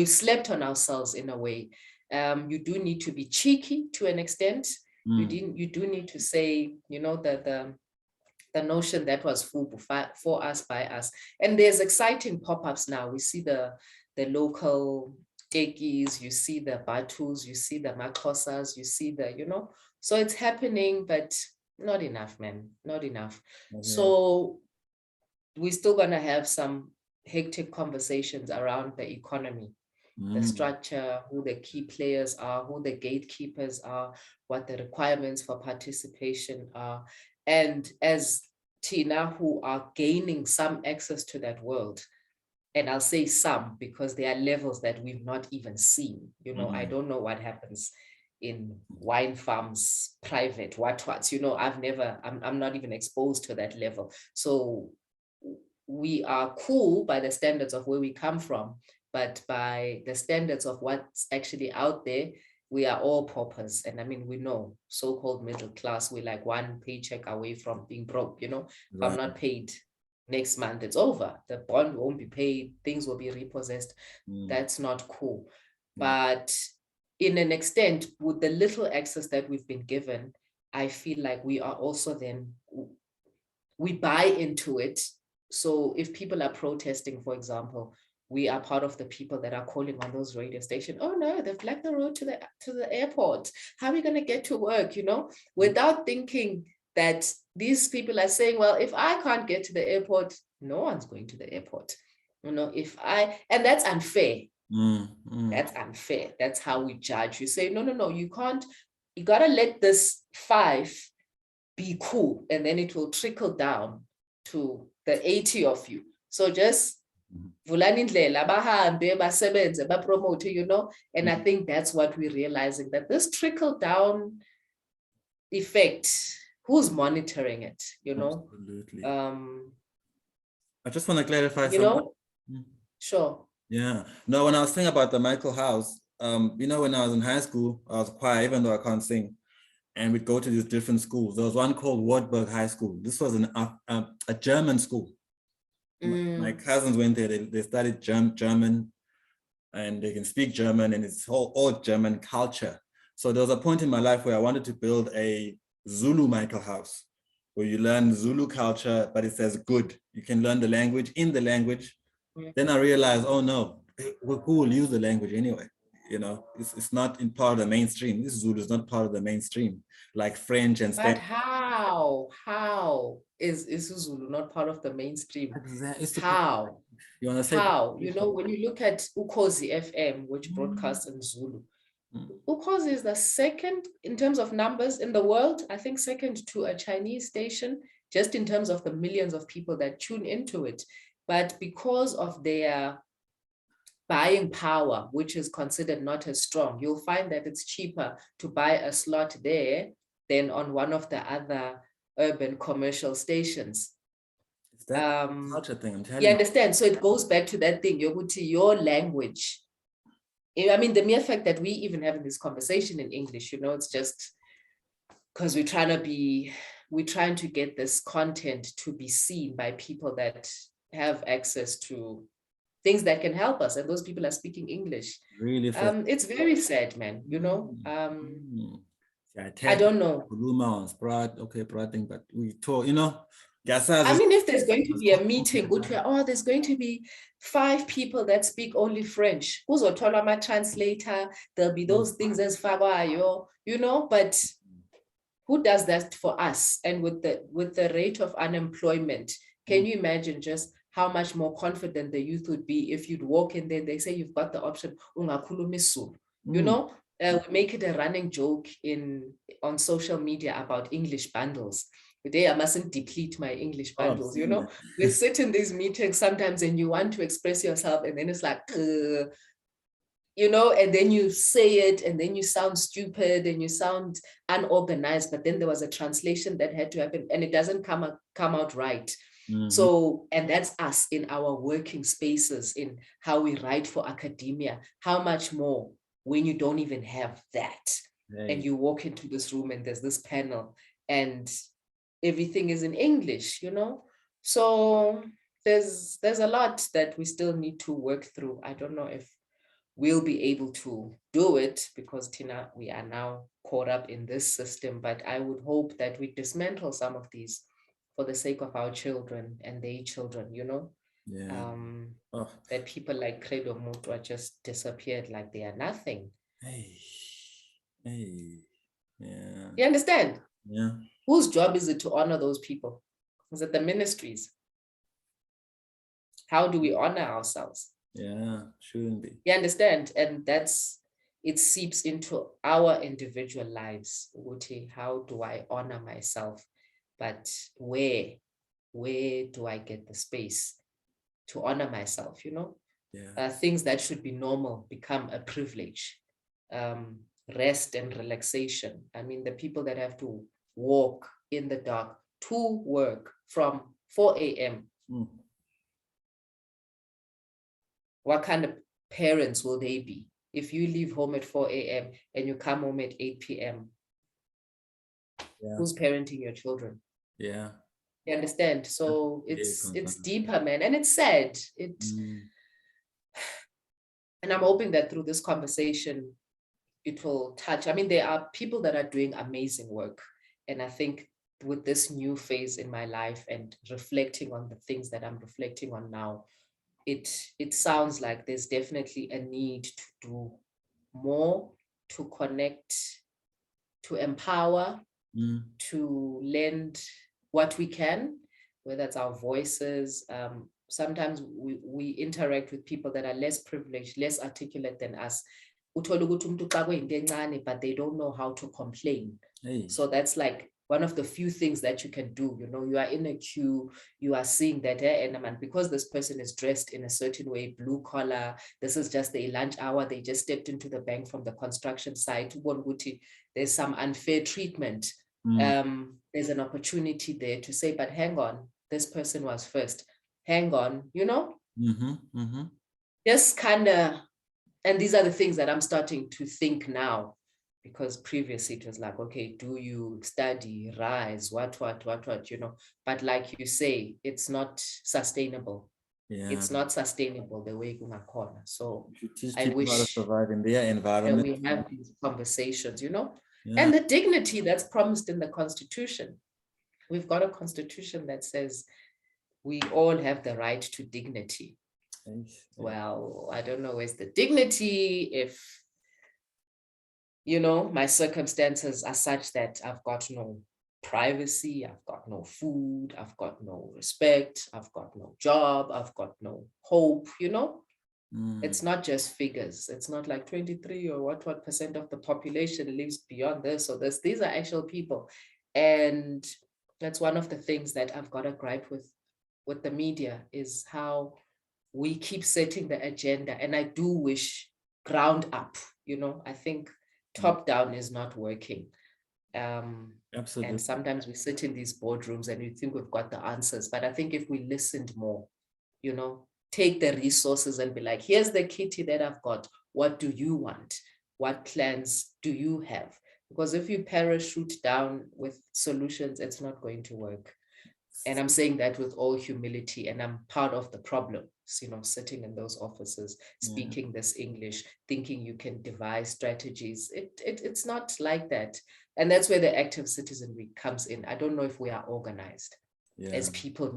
Speaker 1: slept on ourselves in a way. You do need to be cheeky to an extent. You do need to say, you know, the notion that was for us, by us. And there's exciting pop-ups now. We see the local tekis, you see the Batus, you see the Makhosas, you see the, you know, so it's happening, but not enough, man, not enough. So we're still gonna have some hectic conversations around the economy, the structure, who the key players are, who the gatekeepers are, what the requirements for participation are. And as Tina, who are gaining some access to that world, and I'll say some because there are levels that we've not even seen. You know, I don't know what happens in wine farms, private, what's, you know, I'm not even exposed to that level. So we are cool by the standards of where we come from, but by the standards of what's actually out there, we are all paupers. And I mean, we know so-called middle class, we're like one paycheck away from being broke, you know. If I'm not paid next month, it's over. The bond won't be paid, things will be repossessed. That's not cool. But in an extent, with the little access that we've been given, I feel like we are also then, we buy into it So if people are protesting, for example, we are part of the people that are calling on those radio stations. Oh no, they've blocked the road to the airport. How are we going to get to work? Without thinking that these people are saying, well, if I can't get to the airport, no one's going to the airport. And that's unfair. That's unfair. That's how we judge. You say, no, you can't. You got to let this 5 be cool, and then it will trickle down to the 80 of you. So just vulani indlela bahambe basebenze bapromote, and I think that's what we're realizing, that this trickle down effect, who's monitoring it?
Speaker 2: Absolutely. I just want to clarify something.
Speaker 1: Sure.
Speaker 2: Yeah. No, when I was thinking about the Michael House, when I was in high school, I was choir, even though I can't sing. And we'd go to these different schools. There was one called Wartburg High School. This was a German school. My cousins went there. They studied German, and they can speak German, and it's all German culture. So there was a point in my life where I wanted to build a Zulu Michael House, where you learn Zulu culture, but it's as good. You can learn the language in the language. Then I realized, oh no, who will use the language anyway? It's not in part of the mainstream. This Zulu is not part of the mainstream, like French and Spanish.
Speaker 1: But how is Zulu not part of the mainstream?
Speaker 2: Exactly.
Speaker 1: How?
Speaker 2: You want to say
Speaker 1: how? When you look at Ukhozi FM, which broadcasts in Zulu, Ukhozi is the second in terms of numbers in the world, I think second to a Chinese station, just in terms of the millions of people that tune into it. But because of their buying power, which is considered not as strong, you'll find that it's cheaper to buy a slot there than on one of the other urban commercial stations.
Speaker 2: It's that culture thing, I'm telling
Speaker 1: you. Understand? So it goes back to that thing, your language. I mean, the mere fact that we even having this conversation in English, it's just because we're trying to get this content to be seen by people that have access to things that can help us, and those people are speaking English.
Speaker 2: Really,
Speaker 1: it's very sad, man. I don't know.
Speaker 2: But we talk,
Speaker 1: I mean, if there's going to be a meeting, there's going to be 5 people that speak only French. Who's autonomous translator? There'll be those things as fagwayo, but who does that for us? And with the rate of unemployment, can you imagine just how much more confident the youth would be if you'd walk in there, they say you've got the option, we make it a running joke on social media about English bundles. Today I mustn't deplete my English bundles, We sit in these meetings sometimes and you want to express yourself, and then it's like, and then you say it, and then you sound stupid and you sound unorganized, but then there was a translation that had to happen and it doesn't come out right. So, and that's us in our working spaces, in how we write for academia. How much more when you don't even have that, and you walk into this room and there's this panel and everything is in English, So there's a lot that we still need to work through. I don't know if we'll be able to do it because, Tina, we are now caught up in this system, but I would hope that we dismantle some of these for the sake of our children and their children, that people like Credo Mutwa just disappeared like they are nothing.
Speaker 2: Yeah.
Speaker 1: You understand?
Speaker 2: Yeah.
Speaker 1: Whose job is it to honor those people? Is it the ministries? How do we honor ourselves?
Speaker 2: Yeah, shouldn't be.
Speaker 1: You understand? And it seeps into our individual lives. Uti, how do I honor myself? But where do I get the space to honor myself,
Speaker 2: Yeah.
Speaker 1: Things that should be normal become a privilege. Rest and relaxation. I mean, the people that have to walk in the dark to work from 4 a.m. What kind of parents will they be? If you leave home at 4 a.m. and you come home at 8 p.m., who's parenting your children?
Speaker 2: Yeah.
Speaker 1: You understand? So it's deeper, man. And it's sad. And I'm hoping that through this conversation, it will touch. I mean, there are people that are doing amazing work. And I think with this new phase in my life and reflecting on the things that I'm reflecting on now, it sounds like there's definitely a need to do more, to connect, to empower, to lend what we can, whether it's our voices. Sometimes we interact with people that are less privileged, less articulate than us, but they don't know how to complain.
Speaker 2: Hey.
Speaker 1: So that's like one of the few things that you can do. You know, you are in a queue, you are seeing that, and because this person is dressed in a certain way, blue collar, this is just a lunch hour, they just stepped into the bank from the construction site, there's some unfair treatment. There's an opportunity there to say, but hang on, this person was first. Hang on, you know? Just kind of, and these are the things that I'm starting to think now, because previously it was like, okay, do you study, rise, what, you know? But like you say, it's not sustainable. Yeah. It's not sustainable the way you're corner. So I wish
Speaker 2: how to survive in their environment.
Speaker 1: We have these conversations, you know? Yeah. And the dignity that's promised in the Constitution. We've got a Constitution that says we all have the right to dignity. Well, I don't know where's the dignity if, you know, my circumstances are such that I've got no privacy, I've got no food, I've got no respect, I've got no job, I've got no hope, you know? It's not just figures. It's not like 23 or what percent of the population lives beyond this or this. These are actual people. And that's one of the things that I've got a gripe with the media, is how we keep setting the agenda. And I do wish ground up, you know, I think top down is not working. Absolutely. And sometimes we sit in these boardrooms and we think we've got the answers. But I think if we listened more, you know, take the resources and be like, here's the kitty that I've got. What do you want? What plans do you have? Because if you parachute down with solutions, it's not going to work. And I'm saying that with all humility, and I'm part of the problem, you know, sitting in those offices, speaking this English, thinking you can devise strategies. It's not like that. And that's where the active citizenry comes in. I don't know if we are organized as people.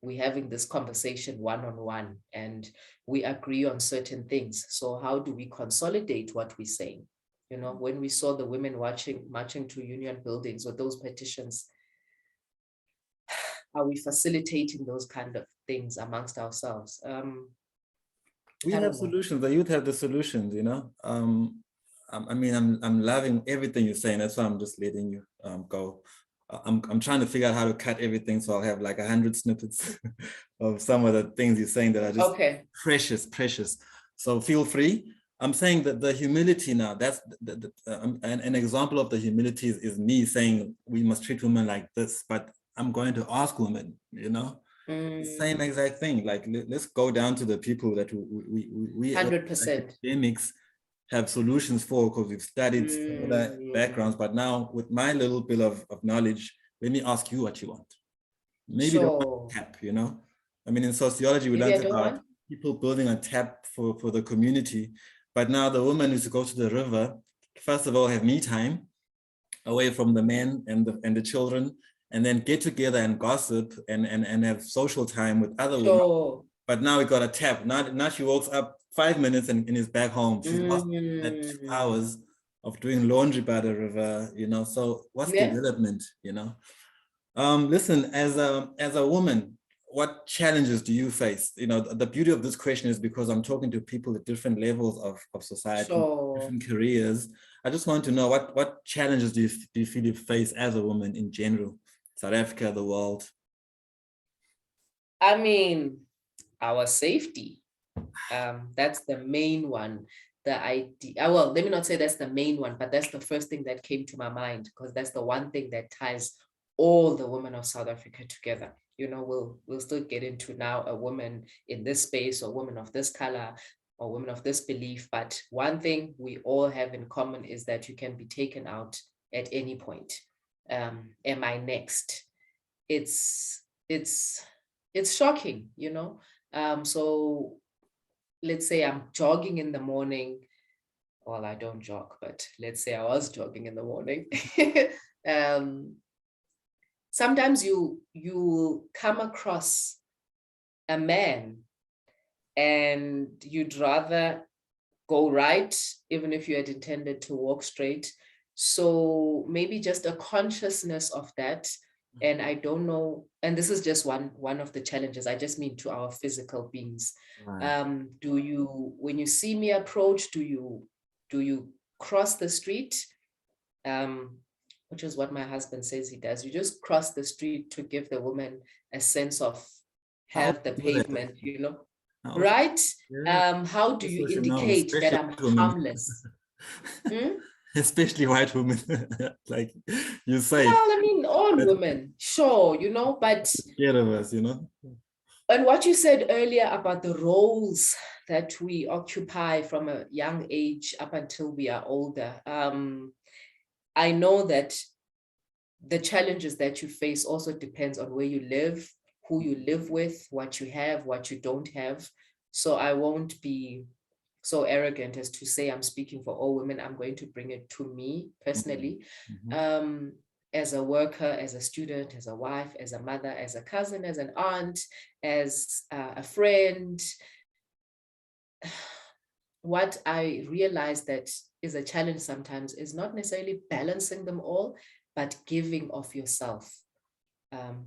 Speaker 1: We're having this conversation one-on-one and we agree on certain things. So how do we consolidate what we're saying? You know, when we saw the women marching to union buildings with those petitions, are we facilitating those kind of things amongst ourselves?
Speaker 2: We have solutions. The youth have the solutions, you know. I mean, I'm loving everything you're saying. That's why I'm just letting you go. I'm trying to figure out how to cut everything, so I'll have like 100 snippets of some of the things you're saying that are just precious. So feel free. I'm saying that the humility now, that's an example of the humility is me saying we must treat women like this, but I'm going to ask women, you know, the same exact thing. Like, let's go down to the people that we
Speaker 1: 100%
Speaker 2: academics have solutions for, because we've studied similar backgrounds. But now with my little bit of knowledge, let me ask you what you want. Maybe don't want a tap, you know. I mean, in sociology, we learned about people building a tap for the community. But now the woman is to go to the river, first of all, have me time away from the men and the children, and then get together and gossip and have social time with other women. But now we got a tap. Now she walks up 5 minutes and is back home. She's lost that 2 hours of doing laundry by the river, you know. So what's development, you know? Listen, as a woman, what challenges do you face? You know, the beauty of this question is because I'm talking to people at different levels of society, different careers. I just want to know what challenges do you feel you face as a woman in general? South Africa, the world?
Speaker 1: I mean, our safety. That's the main one. The idea, well, let me not say that's the main one, but that's the first thing that came to my mind, because that's the one thing that ties all the women of South Africa together. You know, we'll still get into now a woman in this space, or woman of this color, or women of this belief. But one thing we all have in common is that you can be taken out at any point. Am I next? It's shocking, you know. So let's say I'm jogging in the morning. Well, I don't jog, but let's say I was jogging in the morning. sometimes you come across a man and you'd rather go right, even if you had intended to walk straight. So maybe just a consciousness of that. And I don't know, and this is just one of the challenges, I just mean to our physical beings.
Speaker 2: Right.
Speaker 1: Do you, when you see me approach, do you cross the street? Which is what my husband says he does. You just cross the street to give the woman a sense of
Speaker 2: How
Speaker 1: have the
Speaker 2: do that?
Speaker 1: pavement, you know,
Speaker 2: How,
Speaker 1: right?
Speaker 2: yeah,
Speaker 1: How do you
Speaker 2: so should know,
Speaker 1: indicate that
Speaker 2: especially
Speaker 1: I'm
Speaker 2: white women.
Speaker 1: harmless? Hmm?
Speaker 2: Especially white women. Like you say,
Speaker 1: Well, I mean, all women, sure, you know, but
Speaker 2: scared of us, you know.
Speaker 1: and what you said earlier about the roles that we occupy from a young age up until we are older, I know that the challenges that you face also depends on where you live, who you live with, what you have, what you don't have. So I won't be so arrogant as to say I'm speaking for all women. I'm going to bring it to me personally.
Speaker 2: Mm-hmm.
Speaker 1: As a worker, as a student, as a wife, as a mother, as a cousin, as an aunt, as a friend, what I realized that is a challenge sometimes is not necessarily balancing them all, but giving of yourself.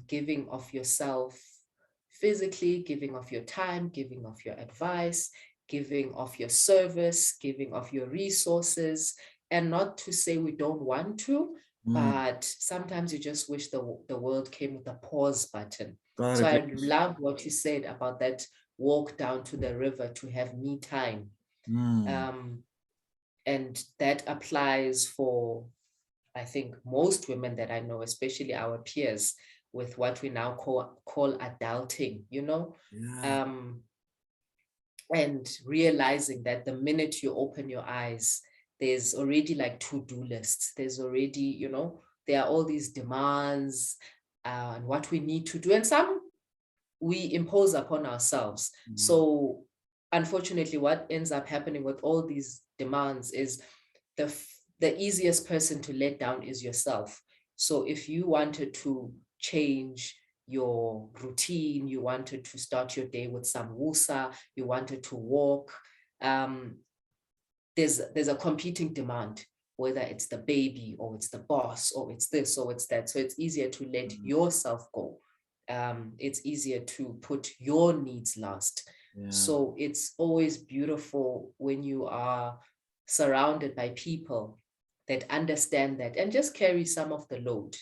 Speaker 1: Giving of yourself physically, giving of your time, giving of your advice, giving of your service, giving of your resources, and not to say we don't want to, but sometimes you just wish the world came with a pause button. So I love what you said about that walk down to the river to have me time. And that applies for, I think, most women that I know, especially our peers, with what we now call adulting, you know?
Speaker 2: Yeah.
Speaker 1: And realizing that the minute you open your eyes, there's already like to-do lists. There's already, you know, there are all these demands and what we need to do. And some we impose upon ourselves. So unfortunately, what ends up happening with all these demands is the easiest person to let down is yourself. So if you wanted to change your routine, you wanted to start your day with some wusa, you wanted to walk, there's a competing demand, whether it's the baby or it's the boss or it's this or it's that. So it's easier to let yourself go. It's easier to put your needs last. Yeah. So it's always beautiful when you are surrounded by people that understand that and just carry some of the load.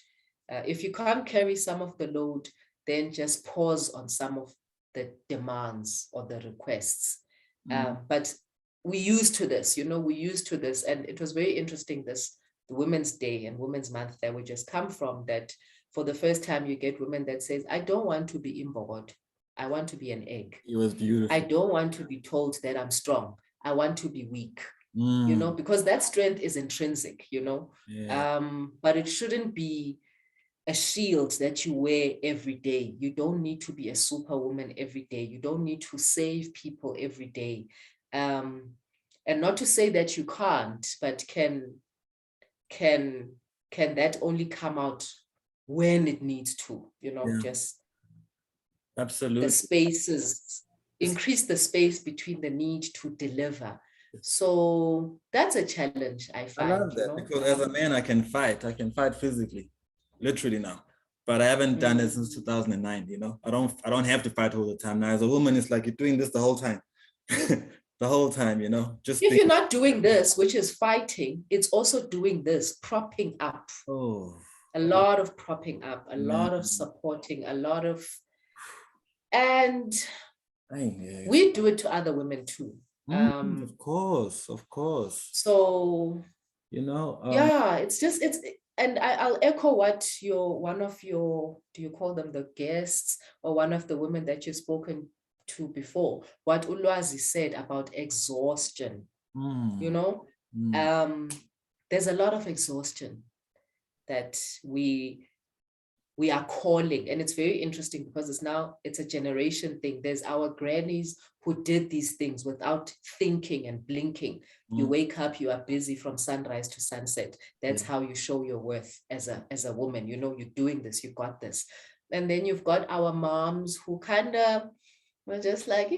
Speaker 1: If you can't carry some of the load, then just pause on some of the demands or the requests. But we used to this, you know, we used to this. And it was very interesting, the Women's Day and Women's Month that we just come from, that for the first time you get women that says, I don't want to be imbogod. I want to be an egg.
Speaker 2: It was beautiful.
Speaker 1: I don't want to be told that I'm strong. I want to be weak, you know, because that strength is intrinsic, you know, but it shouldn't be a shield that you wear every day. You don't need to be a superwoman every day. You don't need to save people every day. And not to say that you can't, but can that only come out when it needs to, you know, just
Speaker 2: absolutely
Speaker 1: the spaces, increase the space between the need to deliver. So that's a challenge, I find.
Speaker 2: I love that, you know? Because as a man, I can fight physically, literally now, but I haven't done it since 2009. You know, I don't have to fight all the time now. As a woman, it's like you're doing this the whole time. The whole time, you know, just
Speaker 1: if you're not doing this, which is fighting, it's also doing this, propping up. A lot of propping up, a lot of supporting, a lot of, and we do it to other women too.
Speaker 2: Of course.
Speaker 1: So,
Speaker 2: you know,
Speaker 1: and I'll echo what one of your, do you call them the guests, or one of the women that you've spoken to before, what Ulwazi said about exhaustion. You know, there's a lot of exhaustion that we we are calling. And it's very interesting because it's a generation thing. There's our grannies who did these things without thinking and blinking. You wake up, you are busy from sunrise to sunset. That's how you show your worth as a woman. You know, you're doing this, you got this. And then you've got our moms who kind of were just like,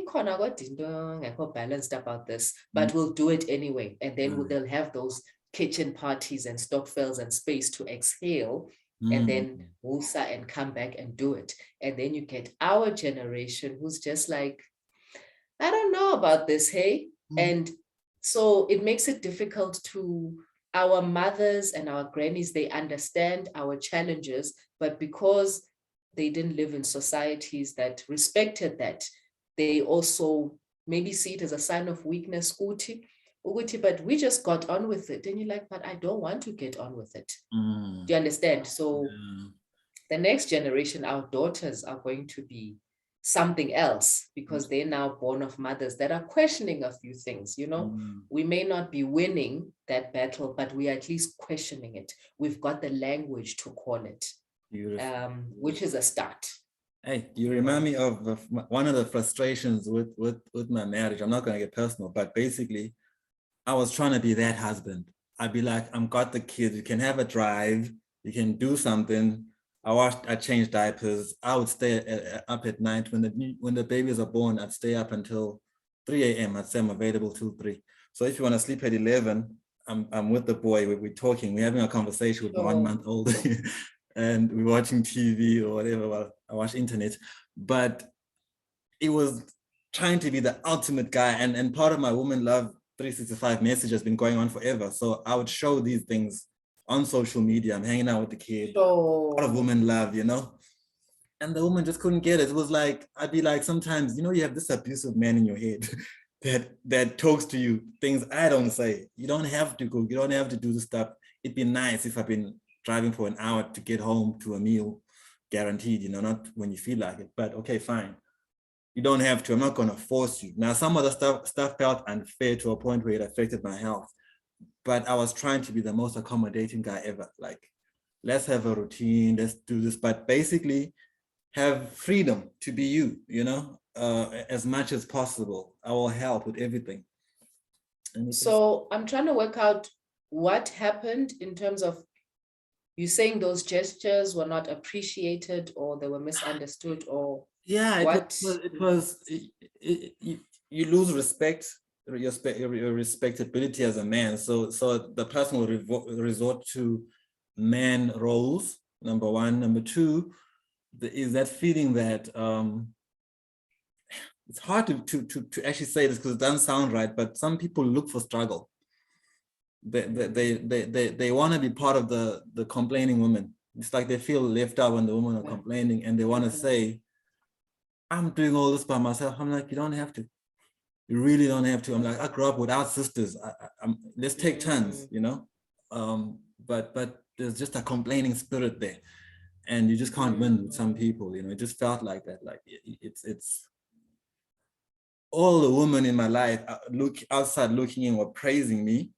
Speaker 1: balanced about this, but we'll do it anyway. And then they'll have those kitchen parties and stokvels and space to exhale and then woosah and come back and do it. And then you get our generation who's just like, I don't know about this, hey? And so it makes it difficult to our mothers and our grannies. They understand our challenges, but because they didn't live in societies that respected that, they also maybe see it as a sign of weakness, but we just got on with it. And you're like, but I don't want to get on with it. Do you understand? So the next generation, our daughters are going to be something else because they're now born of mothers that are questioning a few things. You know, we may not be winning that battle, but we are at least questioning it. We've got the language to call it, which is a start.
Speaker 2: Hey, you remind me of one of the frustrations with my marriage. I'm not going to get personal, but basically, I was trying to be that husband. I'd be like, I've got the kids. You can have a drive. You can do something. I changed diapers. I would stay up at night when the babies are born. I'd stay up until 3 a.m. I'd say I'm available till 3. So if you want to sleep at 11, I'm with the boy. We're talking. We're having a conversation with my 1 month old, and we're watching TV or whatever. Well, I watch internet, but it was trying to be the ultimate guy. And part of my woman love 365 message has been going on forever. So I would show these things on social media. I'm hanging out with the kid. A lot of women love, you know, and the woman just couldn't get it. It was like, I'd be like, sometimes, you know, you have this abusive man in your head that talks to you things I don't say. You don't have to go. You don't have to do the stuff. It'd be nice if I've been driving for an hour to get home to a meal, guaranteed, you know, not when you feel like it, but okay, fine. You don't have to. I'm not going to force you. Now, some of the stuff felt unfair to a point where it affected my health. But I was trying to be the most accommodating guy ever. Like, let's have a routine. Let's do this. But basically, have freedom to be you, you know, as much as possible. I will help with everything.
Speaker 1: So I'm trying to work out what happened in terms of you saying those gestures were not appreciated or they were misunderstood or what?
Speaker 2: You lose respect, your respectability as a man. So the person will resort to man roles, number one. Number two, is that feeling that it's hard to actually say this because it doesn't sound right, but some people look for struggle. They want to be part of the complaining woman. It's like they feel left out when the women are complaining and they want to say, I'm doing all this by myself. I'm like, you don't have to. You really don't have to. I'm like, I grew up without sisters. Let's take turns, you know? But there's just a complaining spirit there. And you just can't win with some people, you know? It just felt like that. Like it's all the women in my life look outside looking in were praising me.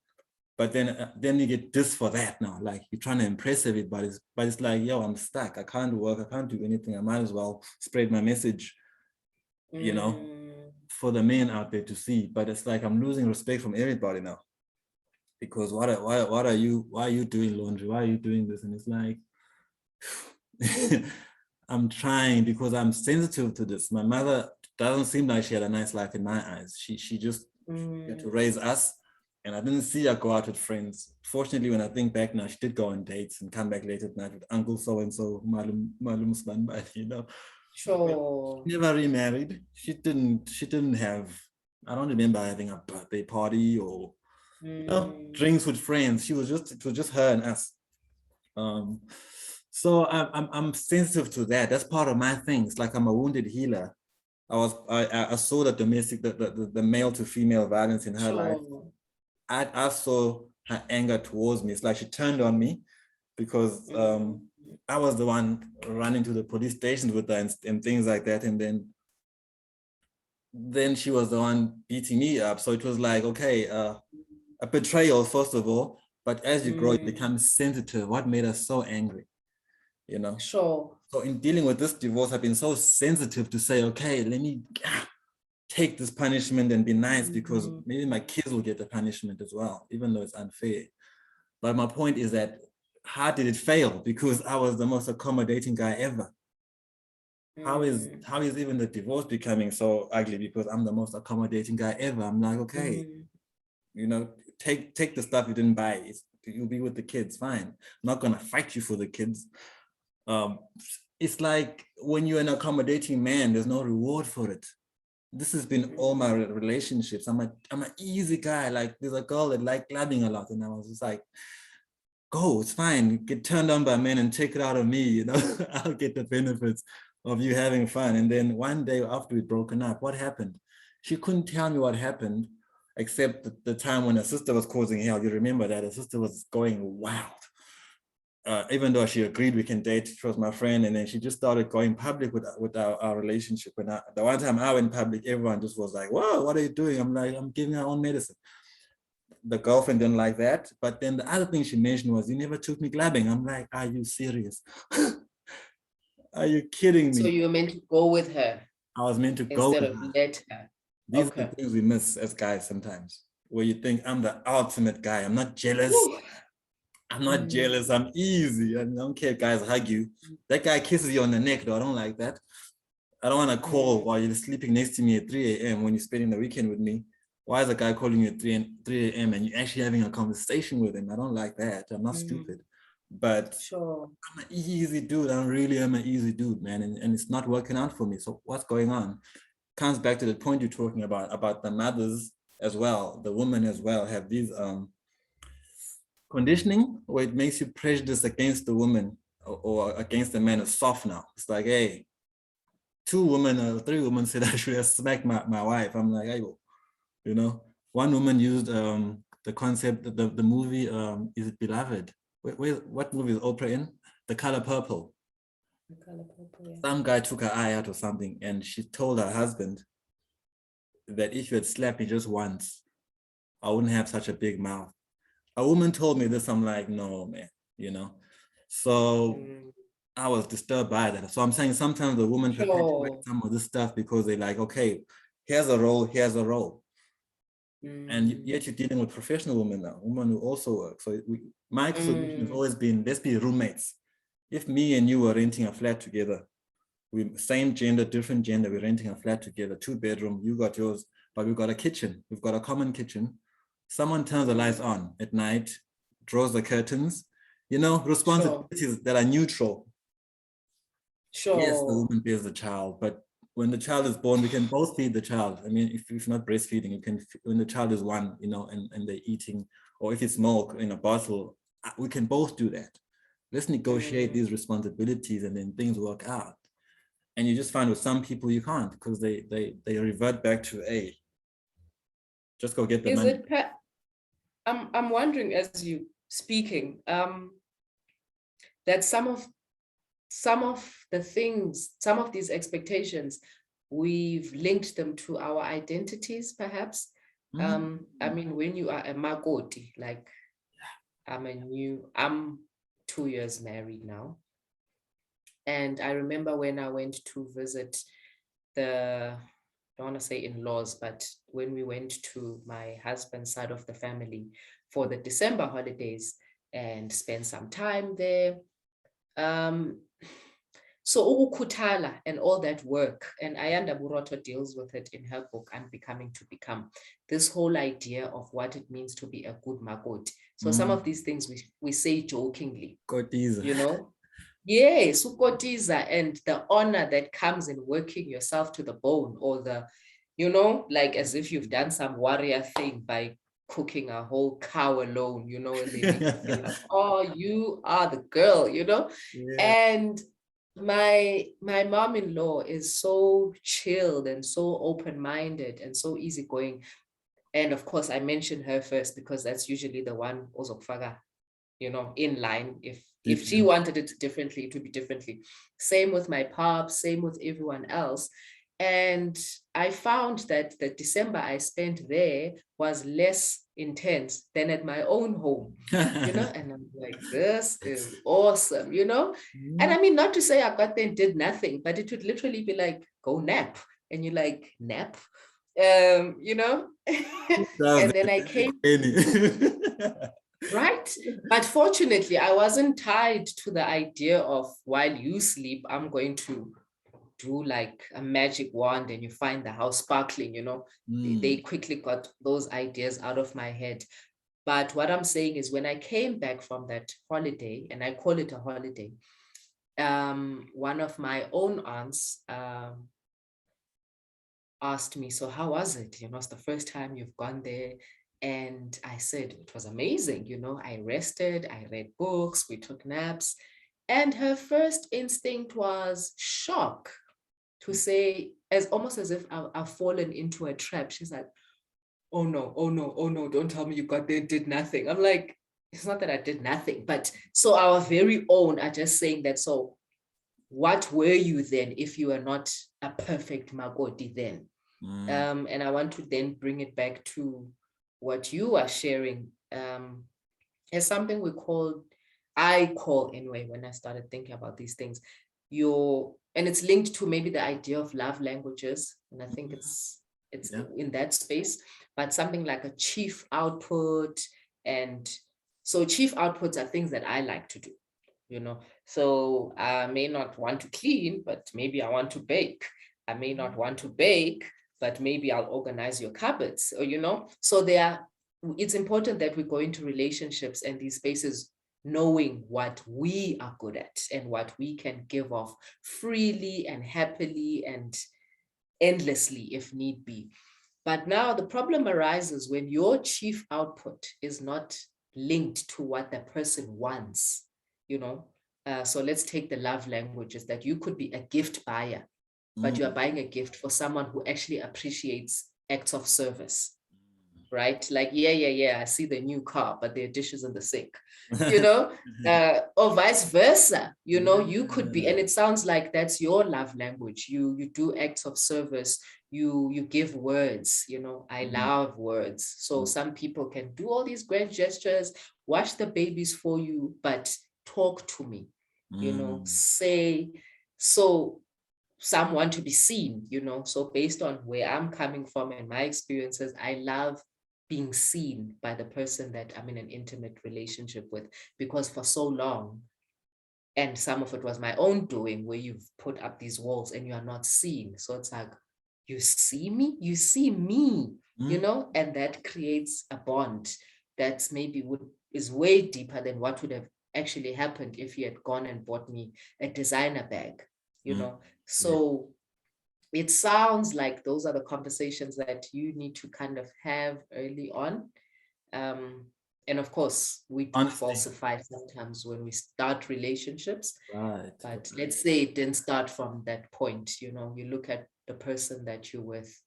Speaker 2: But then you get this for that now. Like you're trying to impress everybody, but it's like, yo, I'm stuck. I can't work. I can't do anything. I might as well spread my message, you know, for the men out there to see. But it's like I'm losing respect from everybody now. Because why are you doing laundry? Why are you doing this? And it's like, I'm trying because I'm sensitive to this. My mother doesn't seem like she had a nice life in my eyes. She just had to raise us. And I didn't see her go out with friends. Fortunately, when I think back now, she did go on dates and come back late at night with Uncle so-and-so, Malum Spanbay, you know.
Speaker 1: Sure.
Speaker 2: She never remarried. She didn't have, I don't remember having a birthday party or you know, drinks with friends. It was just her and us. So I'm sensitive to that. That's part of my thing. It's like I'm a wounded healer. I saw the male to female violence in her life. I saw her anger towards me. It's like she turned on me because I was the one running to the police stations with her and things like that. And then she was the one beating me up. So it was like, okay, a betrayal, first of all. But as you grow, you become sensitive. What made her so angry? you know.
Speaker 1: Sure.
Speaker 2: So in dealing with this divorce, I've been so sensitive to say, okay, let me take this punishment and be nice, because maybe my kids will get the punishment as well, even though it's unfair. But my point is that, how did it fail? Because I was the most accommodating guy ever. How is even the divorce becoming so ugly? Because I'm the most accommodating guy ever. I'm like, okay, you know, take the stuff you didn't buy. You'll be with the kids, fine. I'm not gonna fight you for the kids. It's like when you're an accommodating man, there's no reward for it. This has been all my relationships. I'm an easy guy. Like, there's a girl that liked clubbing a lot, and I was just like, go, it's fine. Get turned on by men and take it out of me, you know. I'll get the benefits of you having fun. And then one day after we'd broken up, what happened? She couldn't tell me what happened, except the time when her sister was causing hell. You remember that? Her sister was going wild. Even though she agreed we can date, she was my friend, and then she just started going public with our relationship. And the one time I went public, everyone just was like, "Whoa, what are you doing?" I'm like, "I'm giving her own medicine." The girlfriend didn't like that. But then the other thing she mentioned was, "You never took me clubbing." I'm like, "Are you serious? Are you kidding me?"
Speaker 1: So you were meant to go with her.
Speaker 2: I was meant to go
Speaker 1: instead
Speaker 2: with
Speaker 1: of
Speaker 2: her.
Speaker 1: let her.
Speaker 2: These are the things we miss as guys sometimes, where you think I'm the ultimate guy. I'm not jealous.
Speaker 1: Woo.
Speaker 2: I'm not jealous. I'm easy. I don't care if guys hug you. That guy kisses you on the neck, though. I don't like that. I don't want to call while you're sleeping next to me at 3 a.m. when you're spending the weekend with me. Why is a guy calling you at 3 a.m. and you're actually having a conversation with him? I don't like that. I'm not stupid. But
Speaker 1: sure,
Speaker 2: I'm an easy dude. I really am an easy dude, man. And it's not working out for me. So what's going on? Comes back to the point you're talking about the mothers as well, the women as well, have these conditioning where it makes you prejudice against the woman or against the man is soft now. It's like, hey, 2 women or 3 women said I should have smacked my wife. I'm like, hey, you know, one woman used the concept, the movie, is it Beloved? What movie is Oprah in? The Color Purple. The Color Purple, yeah. Some guy took her eye out or something, and she told her husband that if you had slapped me just once, I wouldn't have such a big mouth. A woman told me this, I'm like, no, man, you know? So I was disturbed by that. So I'm saying sometimes the woman perpetuate some of this stuff because they're like, okay, here's a role, here's a role. And yet you're dealing with professional women now, women who also work. So my solution has always been, let's be roommates. If me and you were renting a flat together, we same gender, different gender, we're renting a flat together, 2-bedroom, you got yours, but we've got a kitchen. We've got a common kitchen. Someone turns the lights on at night, draws the curtains, you know, responsibilities that are neutral.
Speaker 1: Sure.
Speaker 2: Yes, the woman bears the child, but when the child is born, we can both feed the child. I mean, if you're not breastfeeding, you can, when the child is 1, you know, and they're eating, or if it's milk in a bottle, we can both do that. Let's negotiate these responsibilities and then things work out. And you just find with some people you can't, because they revert back to just go get the money.
Speaker 1: I'm wondering, as you speaking, that some of the things, some of these expectations, we've linked them to our identities, perhaps. I mean, when you are a makoti, like I'm 2 years married now. And I remember when I went to visit I don't want to say in-laws, but when we went to my husband's side of the family for the December holidays and spent some time there. So ukukuthala and all that work, and Ayanda Buroto deals with it in her book, Unbecoming to Become, this whole idea of what it means to be a good makoti. So some of these things we say jokingly, you know? Yes, ukotiza, and the honor that comes in working yourself to the bone, or the, you know, like as if you've done some warrior thing by cooking a whole cow alone, you know, and they make you feel like, oh, you are the girl, you know? Yeah. And my mom-in-law is so chilled and so open-minded and so easygoing. And of course, I mentioned her first because that's usually the one ozokufaka, you know, in line. If she wanted it differently, it would be differently. Same with my pops, same with everyone else. And I found that the December I spent there was less intense than at my own home, you know? And I'm like, this is awesome, you know? And I mean, not to say I got there and did nothing, but it would literally be like, go nap. And you're like, nap? You know? And then I came, right? But fortunately, I wasn't tied to the idea of while you sleep, I'm going to do like a magic wand and you find the house sparkling, you know? They quickly got those ideas out of my head. But what I'm saying is when I came back from that holiday, and I call it a holiday, one of my own aunts asked me, so how was it? You know, it's the first time you've gone there. And I said, it was amazing. You know, I rested, I read books, we took naps. And her first instinct was shock, to say, as almost as if I've fallen into a trap. She's like, oh no, oh no, oh no, don't tell me you got there and did nothing. I'm like, it's not that I did nothing, but so our very own are just saying that, so what were you then if you were not a perfect Magoti then? And I want to then bring it back to what you are sharing as something I call anyway, when I started thinking about these things, and it's linked to maybe the idea of love languages. And I think it's in that space, but something like a chief output. And so chief outputs are things that I like to do, you know. So I may not want to clean, but maybe I want to bake. I may not want to bake, but maybe I'll organize your cupboards, or, you know. So it's important that we go into relationships and these spaces knowing what we are good at and what we can give off freely and happily and endlessly if need be. But now the problem arises when your chief output is not linked to what the person wants, you know. So let's take the love languages, that you could be a gift buyer, but you are buying a gift for someone who actually appreciates acts of service, right? Like, I see the new car, but there are dishes in the sink, you know, or vice versa, you know. You could be, and it sounds like that's your love language. You do acts of service, you give words, you know. I love words. So some people can do all these grand gestures, wash the babies for you, but talk to me, you know, say. So some want to be seen, you know. So based on where I'm coming from and my experiences, I love being seen by the person that I'm in an intimate relationship with, because for so long, and some of it was my own doing, where you've put up these walls and you are not seen. So it's like, you see me, you know, and that creates a bond that's maybe is way deeper than what would have actually happened if you had gone and bought me a designer bag, you know. So it sounds like those are the conversations that you need to kind of have early on. And of course, we do falsify sometimes when we start relationships.
Speaker 2: Right.
Speaker 1: But let's say it didn't start from that point. You know, you look at the person that you're with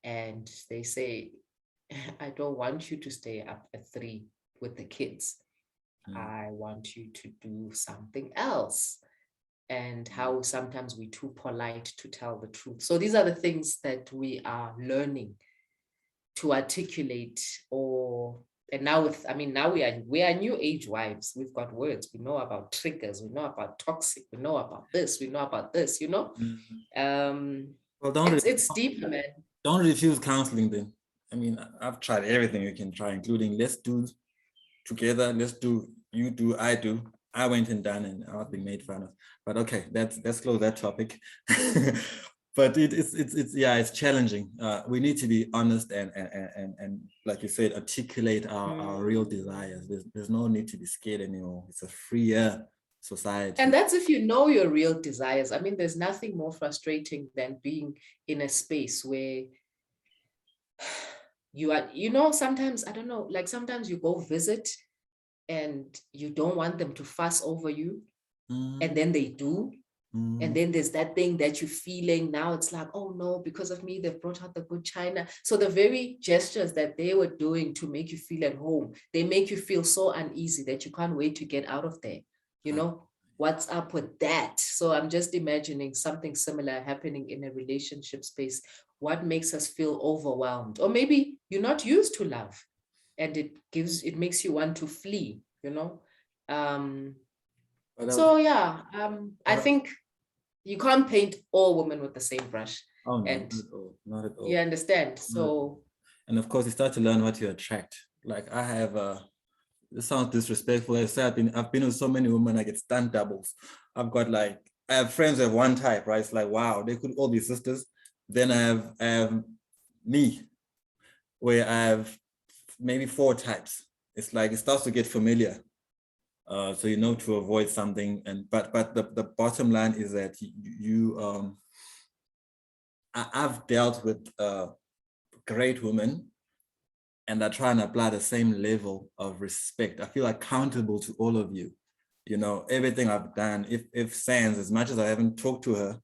Speaker 1: and they say, I don't want you to stay up at 3 with the kids. I want you to do something else. And how sometimes we're too polite to tell the truth. So these are the things that we are learning to articulate. And now we are new age wives. We've got words. We know about triggers. We know about toxic. We know about this. We know about this, you know. Well, it's deeper, man.
Speaker 2: Don't refuse counseling then. I mean, I've tried everything you can try, including let's do together. Let's do, you do, I do. I went and done, and I was being made fun of. But okay, let's close that topic. But it's challenging. We need to be honest and like you said, articulate our real desires. There's no need to be scared anymore. It's a freer society.
Speaker 1: And that's if you know your real desires. I mean, there's nothing more frustrating than being in a space where you are, you know, sometimes, I don't know, like sometimes you go visit and you don't want them to fuss over you, and then they do. And then there's that thing that you're feeling now. It's like, oh no, because of me, they've brought out the good china. So the very gestures that they were doing to make you feel at home, they make you feel so uneasy that you can't wait to get out of there. You know, what's up with that? So I'm just imagining something similar happening in a relationship space. What makes us feel overwhelmed? Or maybe you're not used to love. and it makes you want to flee, you know.
Speaker 2: But
Speaker 1: So yeah, I
Speaker 2: uh,
Speaker 1: think you can't paint all women with the same brush,
Speaker 2: oh no,
Speaker 1: and
Speaker 2: not at all, not at
Speaker 1: you
Speaker 2: all.
Speaker 1: understand.
Speaker 2: Not at all.
Speaker 1: So
Speaker 2: And of course, you start to learn what you attract. Like I have this sounds disrespectful. I say I've been with so many women, I get stunt doubles. I have friends of one type, right? It's like, wow, they could all be sisters. Then I have me, where I have maybe 4 types. It's like it starts to get familiar. So you know to avoid something. And but the bottom line is that I've dealt with great women, and I try and apply the same level of respect. I feel accountable to all of you. You know, everything I've done, if Sands, as much as I haven't talked to her,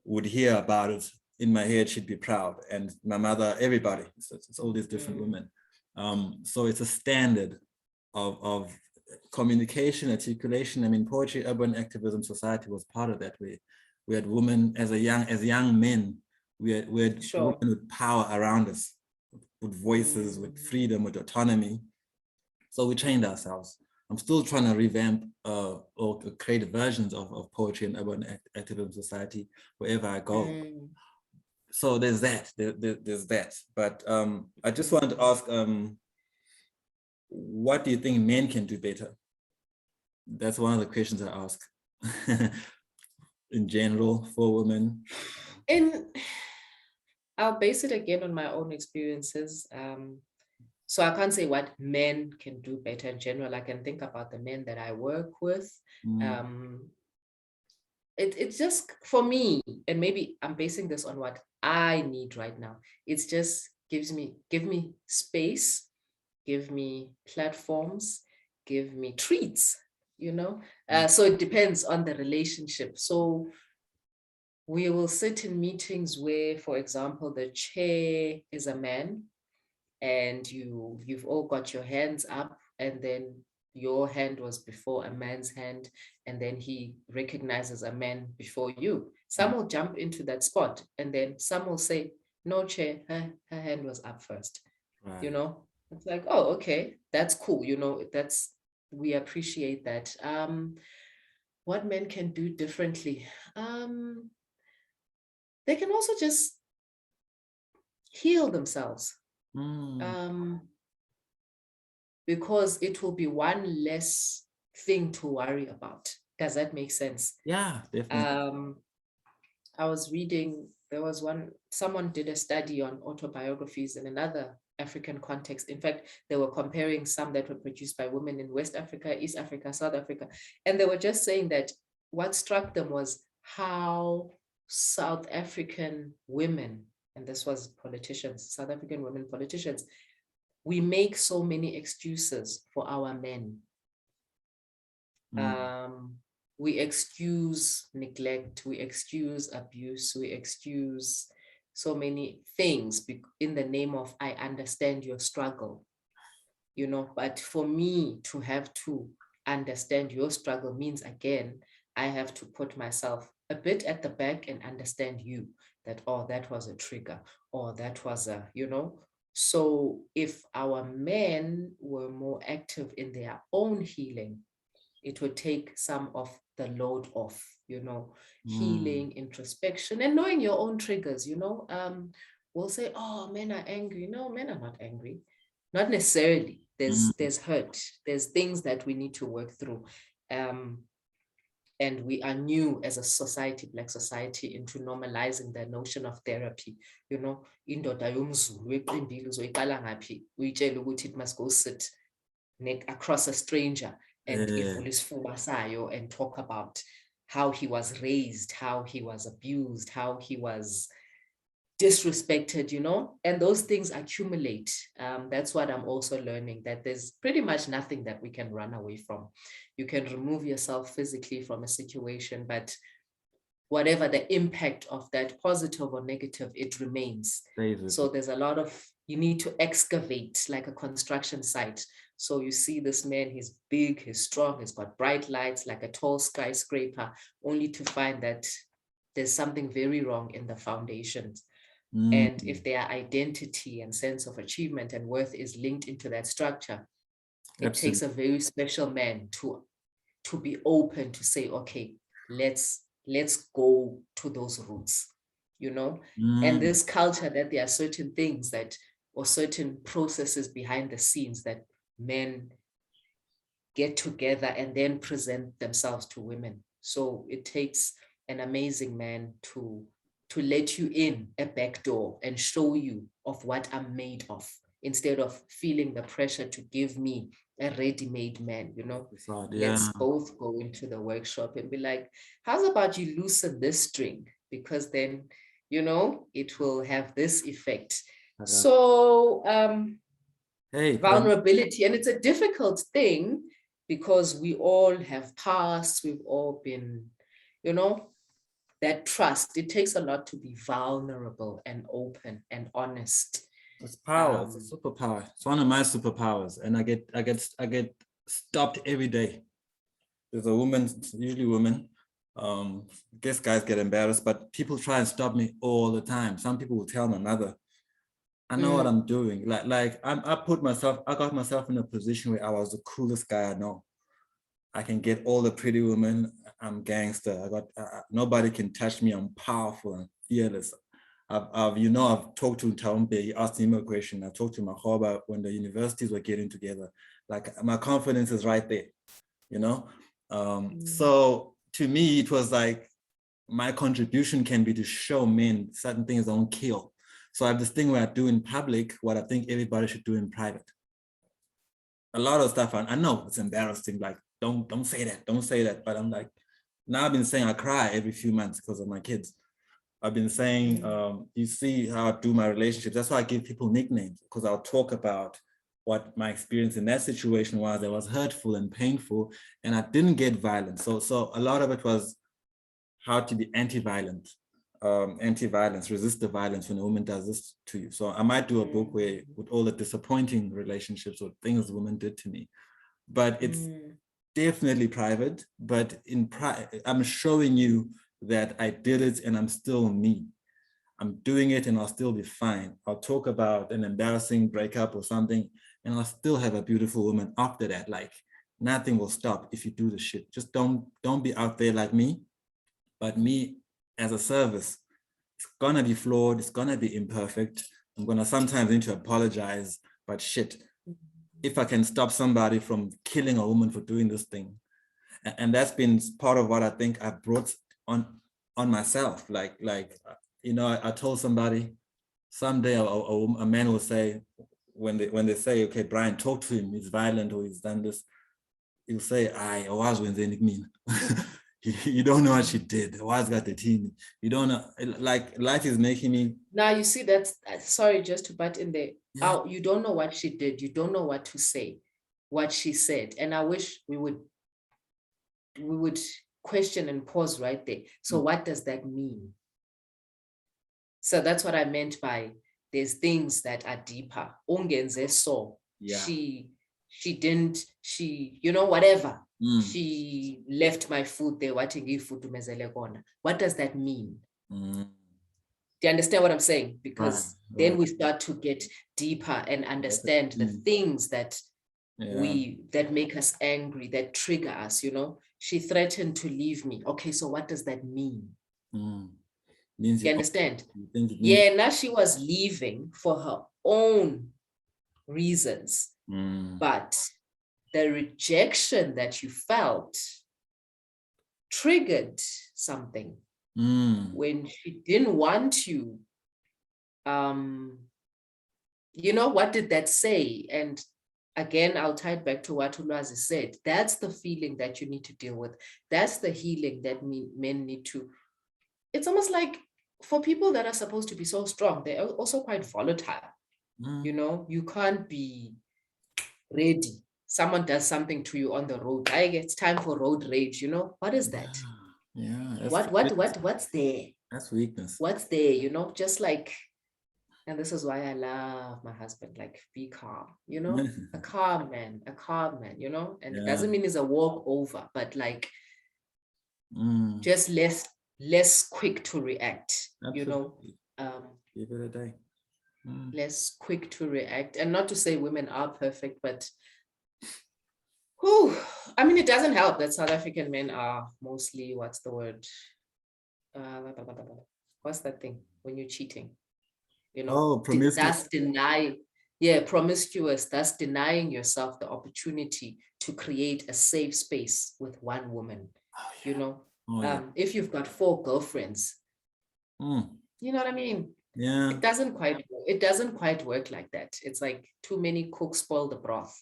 Speaker 2: would hear about it, in my head, she'd be proud. And my mother, everybody, it's all these different women. So it's a standard of communication, articulation. I mean, poetry, urban activism, society was part of that. We had women as young men, we had women with power around us, with voices, with freedom, with autonomy. So we trained ourselves. I'm still trying to revamp or create versions of poetry and urban activism society wherever I go. So there's that. There's that. But I just wanted to ask, what do you think men can do better? That's one of the questions I ask in general for women.
Speaker 1: I'll base it again on my own experiences. So I can't say what men can do better in general. I can think about the men that I work with. It's just for me, and maybe I'm basing this on what I need right now. It's just give me space, give me platforms, give me treats, you know. So it depends on the relationship. So we will sit in meetings where, for example, the chair is a man, and you've all got your hands up, and then your hand was before a man's hand, and then he recognizes a man before you. Some will jump into that spot, and then some will say, no, chair, her hand was up first. Right. You know, it's like, oh, okay, that's cool. You know, we appreciate that. What men can do differently? They can also just heal themselves. Because it will be one less thing to worry about. Does that make sense?
Speaker 2: Yeah, definitely.
Speaker 1: I was reading, someone did a study on autobiographies in another African context. In fact, they were comparing some that were produced by women in West Africa, East Africa, South Africa. And they were just saying that what struck them was how South African women, and this was politicians, South African women politicians, we make so many excuses for our men. We excuse neglect, we excuse abuse, we excuse so many things in the name of, I understand your struggle, you know. But for me to have to understand your struggle means, again, I have to put myself a bit at the back and understand you, that, oh, that was a trigger, or that was a, you know. So if our men were more active in their own healing, it would take some of the load off, you know, healing, introspection, and knowing your own triggers, you know. We'll say, oh, men are angry. No, men are not angry. Not necessarily. There's hurt. There's things that we need to work through. And we are new as a society, Black society, into normalizing the notion of therapy. You know, indoda yomzulu eqimbile uzoyiqala ngaphi, uyitshele ukuthi it must go sit across a stranger and ivule isifuba sayo and talk about how he was raised, how he was abused, how he was disrespected, you know, and those things accumulate. That's what I'm also learning, that there's pretty much nothing that we can run away from. You can remove yourself physically from a situation, but whatever the impact of that, positive or negative, it remains. So there's a lot of, you need to excavate like a construction site. So you see this man, he's big, he's strong, he's got bright lights like a tall skyscraper, only to find that there's something very wrong in the foundations. And if their identity and sense of achievement and worth is linked into that structure, it takes a very special man to be open to say, okay, let's go to those roots, you know. And this culture that there are certain things that, or certain processes behind the scenes that men get together and then present themselves to women. So it takes an amazing man to let you in a back door and show you of what I'm made of, instead of feeling the pressure to give me a ready-made man, you know. Let's both go into the workshop and be like, how's about you loosen this string? Because then, you know, it will have this effect. So vulnerability, and it's a difficult thing because we all have past, we've all been, you know, that trust. It takes a lot to be vulnerable and open and honest.
Speaker 2: It's power. It's a superpower. It's one of my superpowers, and I get stopped every day. There's a woman, usually women. I guess guys get embarrassed, but people try and stop me all the time. Some people will tell my mother, I know what I'm doing. I got myself in a position where I was the coolest guy I know. I can get all the pretty women. I'm gangster. Nobody can touch me. I'm powerful and fearless. I've talked to Taumbe. He asked him a question. I talked to Khoza when the universities were getting together. Like, my confidence is right there, you know? So to me, it was like, my contribution can be to show men certain things don't kill. So I have this thing where I do in public what I think everybody should do in private. A lot of stuff, I know it's embarrassing, like, don't say that. But I'm like, now I've been saying I cry every few months because of my kids. I've been saying, you see how I do my relationships. That's why I give people nicknames, because I'll talk about what my experience in that situation was. That was hurtful and painful, and I didn't get violent. So a lot of it was how to be anti-violent, resist the violence when a woman does this to you. So I might do a book where, with all the disappointing relationships or things women did to me, but it's definitely private. But I'm showing you that I did it and I'm still me. I'm doing it and I'll still be fine. I'll talk about an embarrassing breakup or something and I'll still have a beautiful woman after that. Like, nothing will stop if you do the shit. Just don't be out there like me, but me as a service. It's gonna be flawed, it's gonna be imperfect. I'm gonna sometimes need to apologize, but shit, if I can stop somebody from killing a woman for doing this thing. And that's been part of what I think I brought on myself. Like, you know, I told somebody someday a man will say, when they say, okay, Brian, talk to him, he's violent or he's done this, he'll say, I was when they mean. You don't know what she did. Why's got the teen? You don't know, like, life is making me.
Speaker 1: Now you see, that's, sorry, just to butt in there. Yeah. You don't know what she did. You don't know what to say, what she said. And I wish we would question and pause right there. So what does that mean? So that's what I meant by, there's things that are deeper. Ungenze so. Yeah. She, you know, whatever. She left my food there. What does that mean? Do you understand what I'm saying? Because then we start to get deeper and understand the things that that make us angry, that trigger us, you know. She threatened to leave me. Okay, so what does that mean? You understand? Yeah, now she was leaving for her own reasons, but the rejection that you felt triggered something. When she didn't want you, you know, what did that say? And again, I'll tie it back to what Ulwazi said. That's the feeling that you need to deal with. That's the healing that men need to. It's almost like, for people that are supposed to be so strong, they're also quite volatile. You know, you can't be ready. Someone does something to you on the road. It's time for road rage, you know? What is that?
Speaker 2: Yeah.
Speaker 1: What's there?
Speaker 2: That's weakness.
Speaker 1: What's there, you know? Just like, and this is why I love my husband, like, be calm, you know? a calm man, you know? And it doesn't mean it's a walk over, but like, just less quick to react. Absolutely. You know,
Speaker 2: Give it a day.
Speaker 1: Less quick to react. And not to say women are perfect, but whew, I mean, it doesn't help that South African men are mostly, what's the word? What's that thing when you're cheating? You know, that's promiscuous, that's denying yourself the opportunity to create a safe space with one woman. You know, if you've got 4 girlfriends, you know what I mean?
Speaker 2: Yeah.
Speaker 1: It doesn't quite work like that. It's like too many cooks spoil the broth.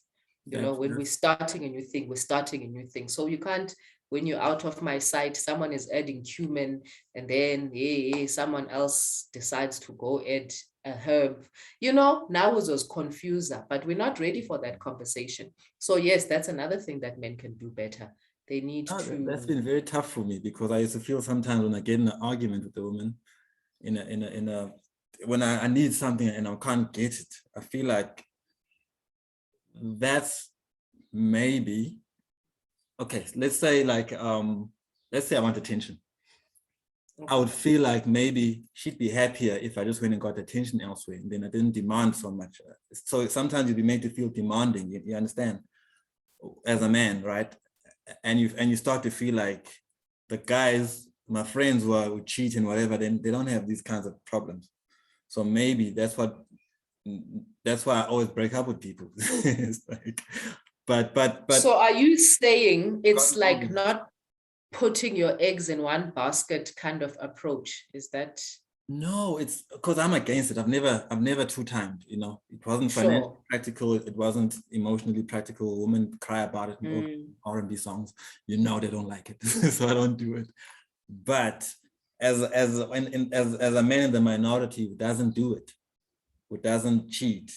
Speaker 1: You know, when we're starting a new thing, we're starting a new thing. So you can't, when you're out of my sight, someone is adding cumin, and then someone else decides to go add a herb. You know, now it was confuser, but we're not ready for that conversation. So yes, that's another thing that men can do better. They need to.
Speaker 2: That's been very tough for me, because I used to feel sometimes when I get in an argument with a woman, when I need something and I can't get it, I feel like that's maybe okay. Let's say I want attention. Okay. I would feel like maybe she'd be happier if I just went and got attention elsewhere, and then I didn't demand so much. So sometimes you'd be made to feel demanding. You understand, as a man, right? And you start to feel like the guys, my friends who are cheating, whatever, then they don't have these kinds of problems. So maybe that's why I always break up with people. It's like, but
Speaker 1: so are you saying it's like not putting your eggs in one basket kind of approach? Is that?
Speaker 2: No, it's because I'm against it. I've never two-timed, you know. It wasn't financially practical. It wasn't emotionally practical. Women cry about it in R&B songs. You know they don't like it, so I don't do it. But as a man in the minority who doesn't do it, who doesn't cheat,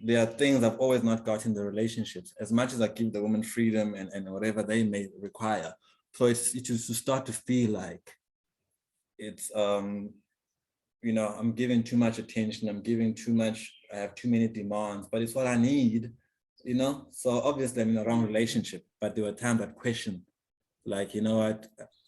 Speaker 2: there are things I've always not got in the relationships, as much as I give the woman freedom and whatever they may require. So it's to start to feel like it's you know, I'm giving too much attention, I'm giving too much, I have too many demands, but it's what I need, you know? So obviously I'm in a wrong relationship, but there were times I'd question, like, you know what,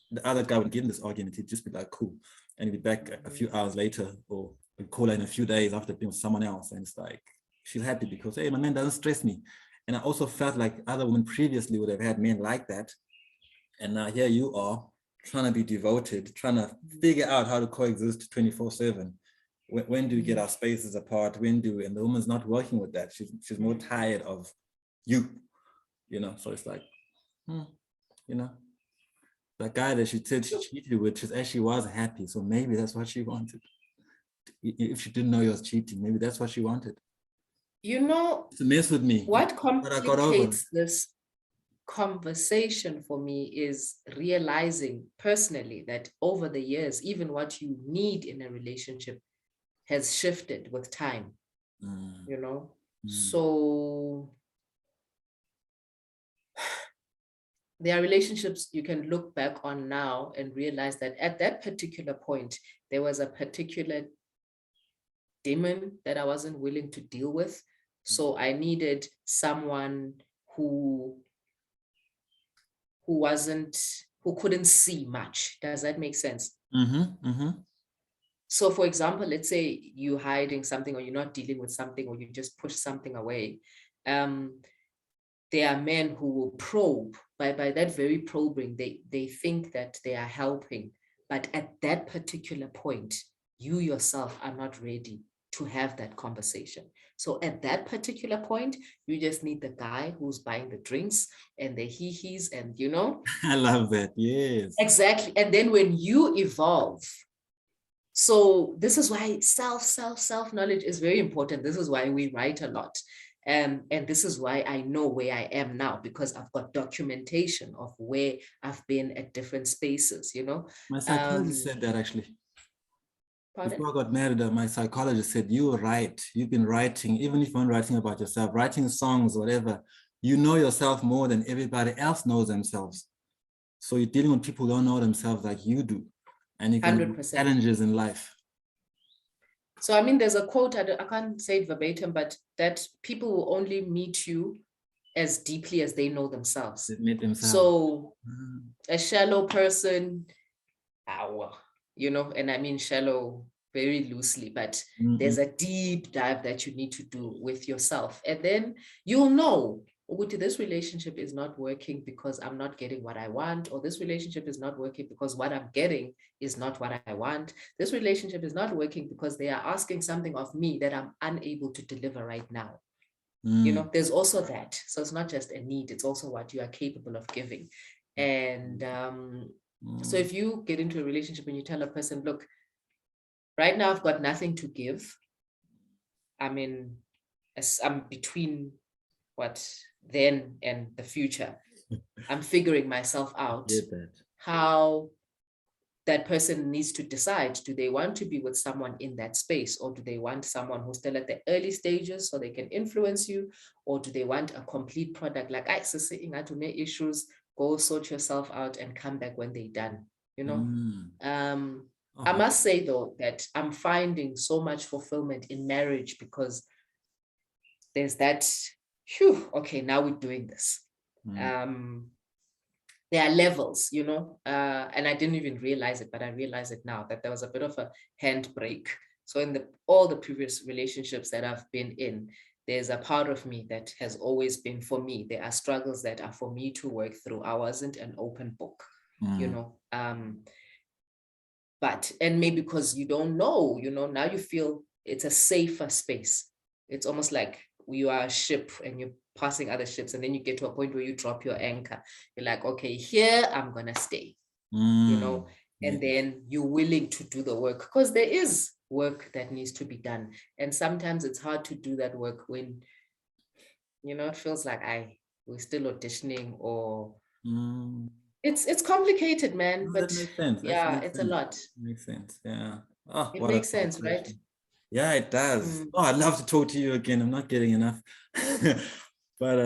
Speaker 2: the other guy would get in this argument, he'd just be like, cool. And he'd be back a few hours later, or we'd call her in a few days after being with someone else. And it's like, she's happy because, hey, my man doesn't stress me. And I also felt like other women previously would have had men like that. And now here you are, trying to be devoted, trying to figure out how to coexist 24/7. When do we get our spaces apart? And the woman's not working with that. She's more tired of you know? So it's like, you know, that guy that she said she cheated with, she actually was happy. So maybe that's what she wanted. If she didn't know he was cheating, maybe that's what she wanted.
Speaker 1: You know,
Speaker 2: to mess with me.
Speaker 1: What complicates this conversation for me is realizing personally that over the years, even what you need in a relationship has shifted with time, you know? So there are relationships you can look back on now and realize that at that particular point, there was a particular demon that I wasn't willing to deal with. So I needed someone who couldn't see much. Does that make sense? So for example, let's say you're hiding something, or you're not dealing with something, or you just push something away. There are men who will probe. By that very probing, they think that they are helping. But at that particular point, you yourself are not ready to have that conversation. So at that particular point, you just need the guy who's buying the drinks and the hee-hees, and you know.
Speaker 2: I love that. Yes.
Speaker 1: Exactly. And then when you evolve, so this is why self-knowledge is very important. This is why we write a lot. And this is why I know where I am now, because I've got documentation of where I've been at different spaces, you know.
Speaker 2: My psychologist said that actually.
Speaker 1: Pardon?
Speaker 2: Before I got married, my psychologist said, you were right. You've been writing, even if you're not writing about yourself, writing songs, whatever, you know yourself more than everybody else knows themselves. So you're dealing with people who don't know themselves like you do. And you can have challenges in life.
Speaker 1: So, I mean, there's a quote, I can't say it verbatim, but that people will only meet you as deeply as they know themselves.
Speaker 2: They meet themselves.
Speaker 1: So a shallow person, you know, and I mean shallow very loosely, but there's a deep dive that you need to do with yourself. And then you'll know, this relationship is not working because I'm not getting what I want, or this relationship is not working because what I'm getting is not what I want. This relationship is not working because they are asking something of me that I'm unable to deliver right now. You know, there's also that. So it's not just a need, it's also what you are capable of giving. And so if you get into a relationship and you tell a person, look, right now I've got nothing to give. I'm between what then and the future. I'm figuring myself out how that person needs to decide. Do they want to be with someone in that space, or do they want someone who's still at the early stages so they can influence you, or do they want a complete product like issues, go sort yourself out and come back when they're done, you know? I must say though that I'm finding so much fulfillment in marriage, because there's that, okay, now we're doing this. There are levels, you know, and I didn't even realize it, but I realize it now, that there was a bit of a handbrake. So in all the previous relationships that I've been in, there's a part of me that has always been for me. There are struggles that are for me to work through. I wasn't an open book, you know, but, and maybe because you don't know, you know, now you feel it's a safer space. It's almost like you are a ship and you're passing other ships, and then you get to a point where you drop your anchor. You're like, okay, here I'm gonna stay, you know, and then you're willing to do the work, because there is work that needs to be done. And sometimes it's hard to do that work when, you know, it feels like we're still auditioning, or it's complicated, man. But
Speaker 2: that makes sense.
Speaker 1: yeah, it's a lot.
Speaker 2: Makes sense. Yeah. Oh,
Speaker 1: it makes sense, right?
Speaker 2: Yeah, it does. Oh, I'd love to talk to you again. I'm not getting enough. But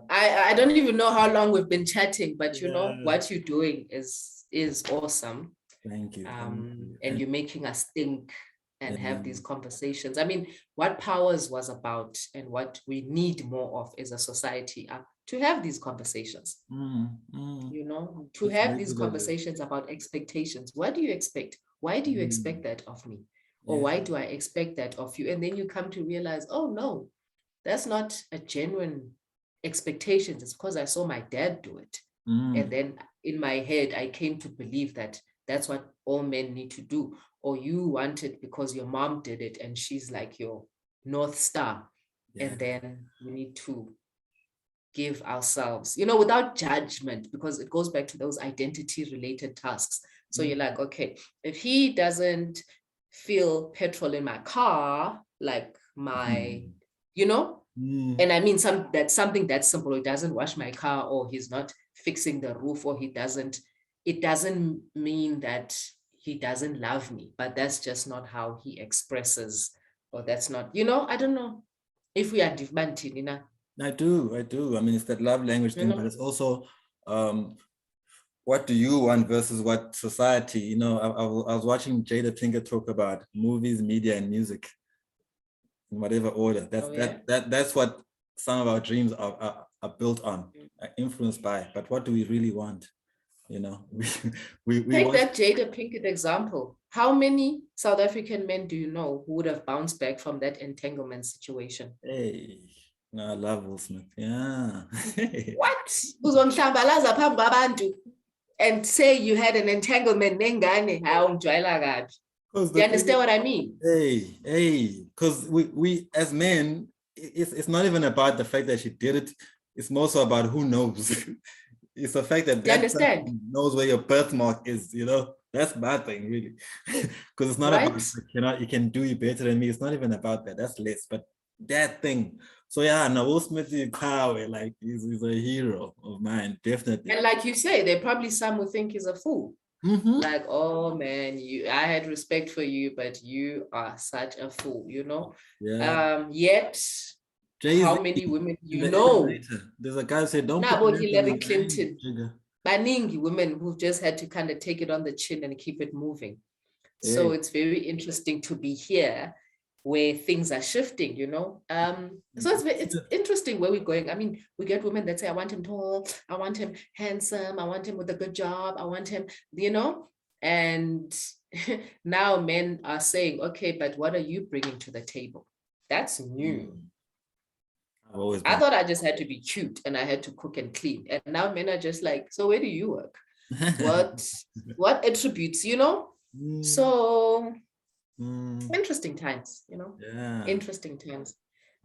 Speaker 1: I don't even know how long we've been chatting, but you know what you're doing is awesome.
Speaker 2: Thank you.
Speaker 1: And you're making us think and have these conversations. I mean, what Powers was about, and what we need more of as a society, to have these conversations. You know, to have these conversations about expectations. What do you expect? Why do you expect that of me? Or why do I expect that of you? And then you come to realize, oh no, that's not a genuine expectation. It's because I saw my dad do it. And then in my head, I came to believe that that's what all men need to do. Or you want it because your mom did it and she's like your North Star. And then we need to give ourselves, you know, without judgment, because it goes back to those identity related tasks. So you're like, okay, if he doesn't feel petrol in my car, like my, you know, and I mean, that's something that's simple. He doesn't wash my car, or he's not fixing the roof, or it doesn't mean that he doesn't love me, but that's just not how he expresses, or that's not, you know, I don't know if we are different, you know.
Speaker 2: I do. I mean, it's that love language thing, but it's also what do you want versus what society, you know. I was watching Jada Pinkett talk about movies, media, and music in whatever order. That's what some of our dreams are built on, are influenced by. But what do we really want? You know, we
Speaker 1: take that Jada Pinkett example. How many South African men do you know who would have bounced back from that entanglement situation?
Speaker 2: Hey, no, I love Will Smith. Yeah.
Speaker 1: What? And say you had an entanglement, nengane, do you understand what I mean?
Speaker 2: Hey, because we as men, it's not even about the fact that she did it. It's more so about who knows. It's the fact that that person knows where your birthmark is, you know. That's a bad thing, really. Because it's not about, you can do it better than me. It's not even about that. That's less, but that thing. So yeah, now Will Smith is like he's a hero of mine, definitely.
Speaker 1: And like you say, there probably some who think he's a fool. Like, oh man, I had respect for you, but you are such a fool, you know. Yet how many women you know?
Speaker 2: There's a guy who said, don't
Speaker 1: put Hillary Clinton. Baningi women who've just had to kind of take it on the chin and keep it moving. So it's very interesting to be here where things are shifting, you know. So it's interesting where we're going. I mean, we get women that say, I want him tall, I want him handsome, I want him with a good job, I want him, you know, and now men are saying, okay, but what are you bringing to the table? That's new.
Speaker 2: I've always
Speaker 1: I
Speaker 2: been.
Speaker 1: thought I just had to be cute and I had to cook and clean. And now men are just like, so where do you work? What attributes, you know? So interesting times, you know?
Speaker 2: Yeah.
Speaker 1: Interesting times.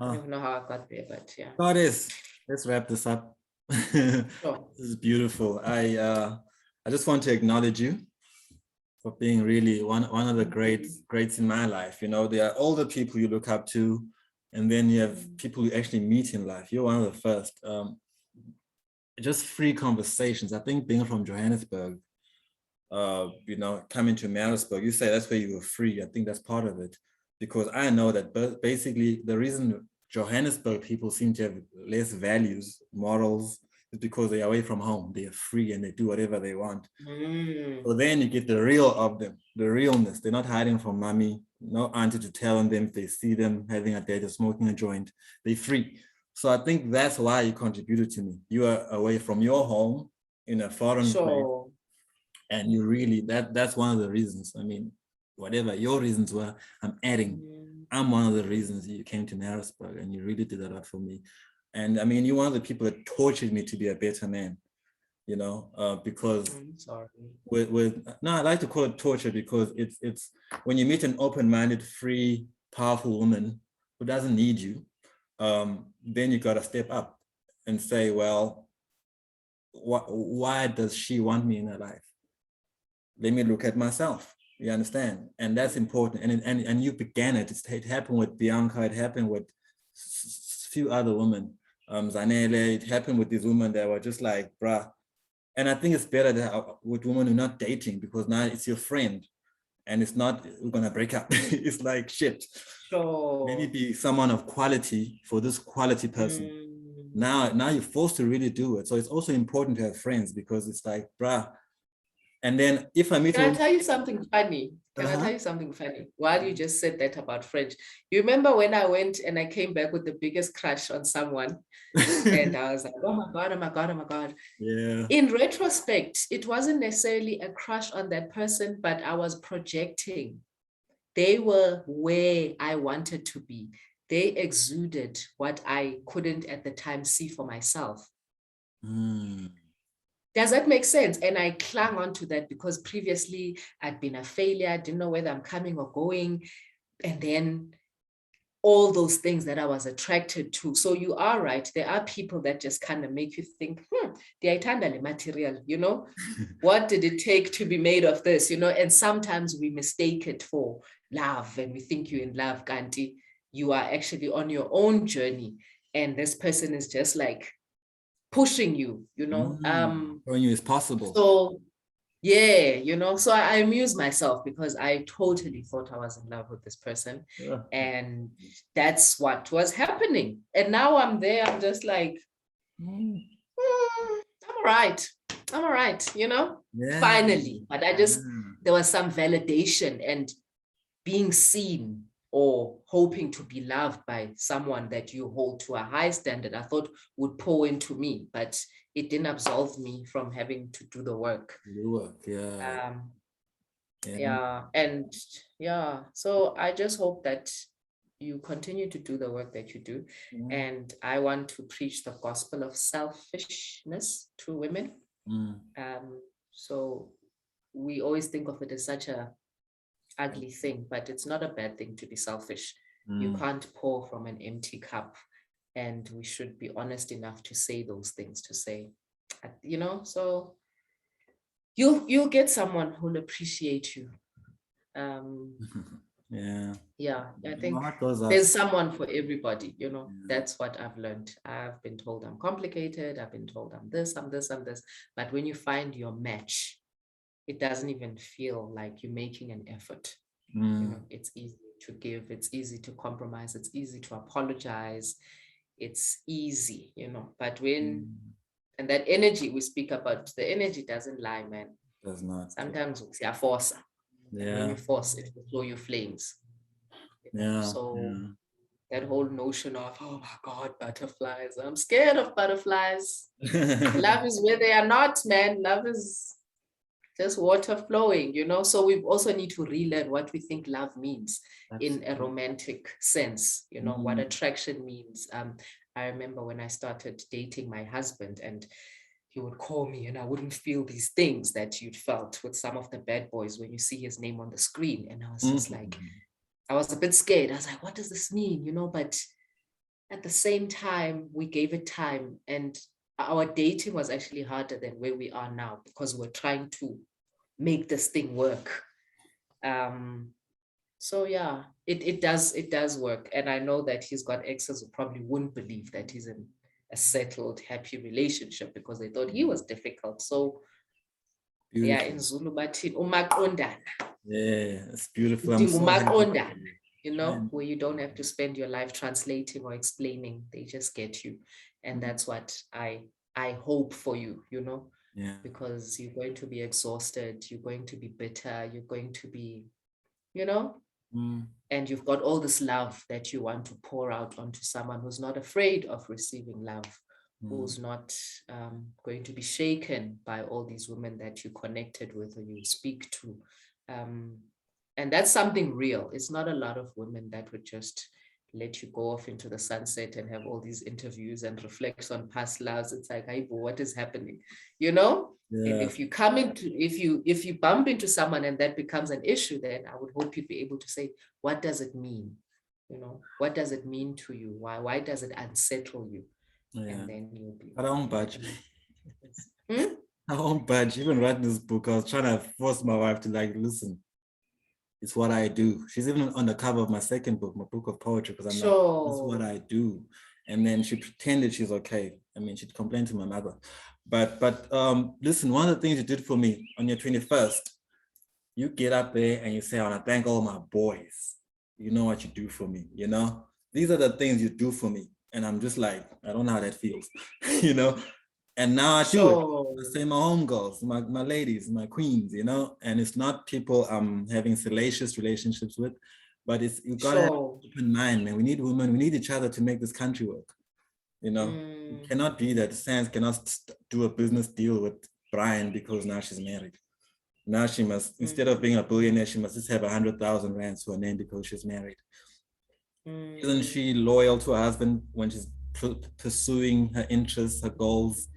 Speaker 1: I don't even know how I got there, but yeah.
Speaker 2: Goddess, let's wrap this up.
Speaker 1: Sure.
Speaker 2: This is beautiful. I just want to acknowledge you for being really one of the greats in my life. You know, there are older people you look up to, and then you have people you actually meet in life. You're one of the first. Just free conversations. I think being from Johannesburg, you know, coming to Maritzburg, you say that's where you were free. I think that's part of it, because I know that basically the reason Johannesburg people seem to have less values, morals, is because they're away from home. They are free and they do whatever they want. So then you get the real of them, the realness. They're not hiding from mommy, no auntie to tell them if they see them having a date or smoking a joint. They're free. So I think that's why you contributed to me. You are away from your home in a foreign place. And you really, that's one of the reasons. I mean, whatever your reasons were, I'm adding. I'm one of the reasons you came to Maritzburg, and you really did a lot for me. And I mean, you're one of the people that tortured me to be a better man, you know, because no, I like to call it torture, because it's when you meet an open-minded, free, powerful woman who doesn't need you, then you got to step up and say, well, why does she want me in her life? Let me look at myself. You understand? And that's important. And you began it. It happened with Bianca. It happened with few other women. Zanele. It happened with these women that were just like, bruh. And I think it's better that with women who are not dating, because now it's your friend, and it's not we're gonna break up. It's like shit. Maybe be someone of quality for this quality person. Now you're forced to really do it. So it's also important to have friends, because it's like, bruh. And then if I meet
Speaker 1: Can I tell you something funny? Can I tell you something funny? While you just said that about French, you remember when I went and I came back with the biggest crush on someone, and I was like, oh my God, oh my God, oh my God.
Speaker 2: Yeah.
Speaker 1: In retrospect, it wasn't necessarily a crush on that person, but I was projecting. They were where I wanted to be. They exuded what I couldn't at the time see for myself. Does that make sense? And I clung on to that because previously I'd been a failure. I didn't know whether I'm coming or going. And then all those things that I was attracted to. So you are right. There are people that just kind of make you think, the material, you know, what did it take to be made of this, you know? And sometimes we mistake it for love, and we think you're in love, Kanti. You are actually on your own journey. And this person is just like pushing you, you know.
Speaker 2: Showing you it's possible.
Speaker 1: So yeah, you know, so I amuse myself because I totally thought I was in love with this person. And that's what was happening. And now I'm there, I'm just like, I'm all right. I'm all right, you know, finally. But there was some validation and being seen or hoping to be loved by someone that you hold to a high standard, I thought would pour into me, but it didn't absolve me from having to do the work. So I just hope that you continue to do the work that you do. And I want to preach the gospel of selfishness to women. So we always think of it as such a ugly thing, but it's not a bad thing to be selfish. You can't pour from an empty cup, and we should be honest enough to say those things, to say, you know, so you'll get someone who'll appreciate you. I think there's someone for everybody, you know. That's what I've learned. I've been told I'm complicated, I've been told I'm this, but when you find your match, it doesn't even feel like you're making an effort. You know, it's easy to give, it's easy to compromise, it's easy to apologize, it's easy, you know. But when and that energy we speak about, the energy doesn't lie, man.
Speaker 2: Does not.
Speaker 1: Sometimes we are force. When you force, it will blow you flames. So that whole notion of, oh my God, butterflies, I'm scared of butterflies. Love is where they are not, man. Love is just water flowing, you know. So we also need to relearn what we think love means in a romantic sense, you know, what attraction means. I remember when I started dating my husband, and he would call me and I wouldn't feel these things that you'd felt with some of the bad boys when you see his name on the screen. And I was just like, I was a bit scared. I was like, what does this mean? You know, but at the same time, we gave it time, and our dating was actually harder than where we are now because we're trying to make this thing work. So yeah, it does work. And I know that he's got exes who probably wouldn't believe that he's in a settled, happy relationship because they thought he was difficult. So
Speaker 2: Beautiful.
Speaker 1: yeah, in Zulu, but in umaqondana.
Speaker 2: Yeah, it's beautiful.
Speaker 1: You know, where you don't have to spend your life translating or explaining. They just get you. And that's what I hope for you, you know, because you're going to be exhausted, you're going to be bitter, you're going to be, you know, and you've got all this love that you want to pour out onto someone who's not afraid of receiving love, who's not going to be shaken by all these women that you connected with or you speak to. And that's something real. It's not a lot of women that would just let you go off into the sunset and have all these interviews and reflect on past loves. It's like, hey, what is happening? You know? Yeah. And if you come into, if you bump into someone and that becomes an issue, then I would hope you'd be able to say, what does it mean? You know, what does it mean to you? Why does it unsettle you?
Speaker 2: Yeah.
Speaker 1: And then you'll be.
Speaker 2: I don't budge. I won't budge. Even writing this book, I was trying to force my wife to like, listen, it's what I do. She's even on the cover of my second book, my book of poetry, because I'm like, this is what I do. And then she pretended she's okay. I mean, she'd complain to my mother. But listen, one of the things you did for me on your 21st, you get up there and you say, I want to thank all my boys. You know what you do for me, you know? These are the things you do for me. And I'm just like, I don't know how that feels, you know? And now I do it. I say my homegirls, my ladies, my queens, you know, and it's not people I'm having salacious relationships with, but it's, you gotta have an open mind, man. We need women, we need each other to make this country work. You know, it cannot be that Sands cannot do a business deal with Brian because now she's married. Now she must, instead of being a billionaire, she must just have 100,000 rands to her name because she's married. Isn't she loyal to her husband when she's pursuing her interests, her goals,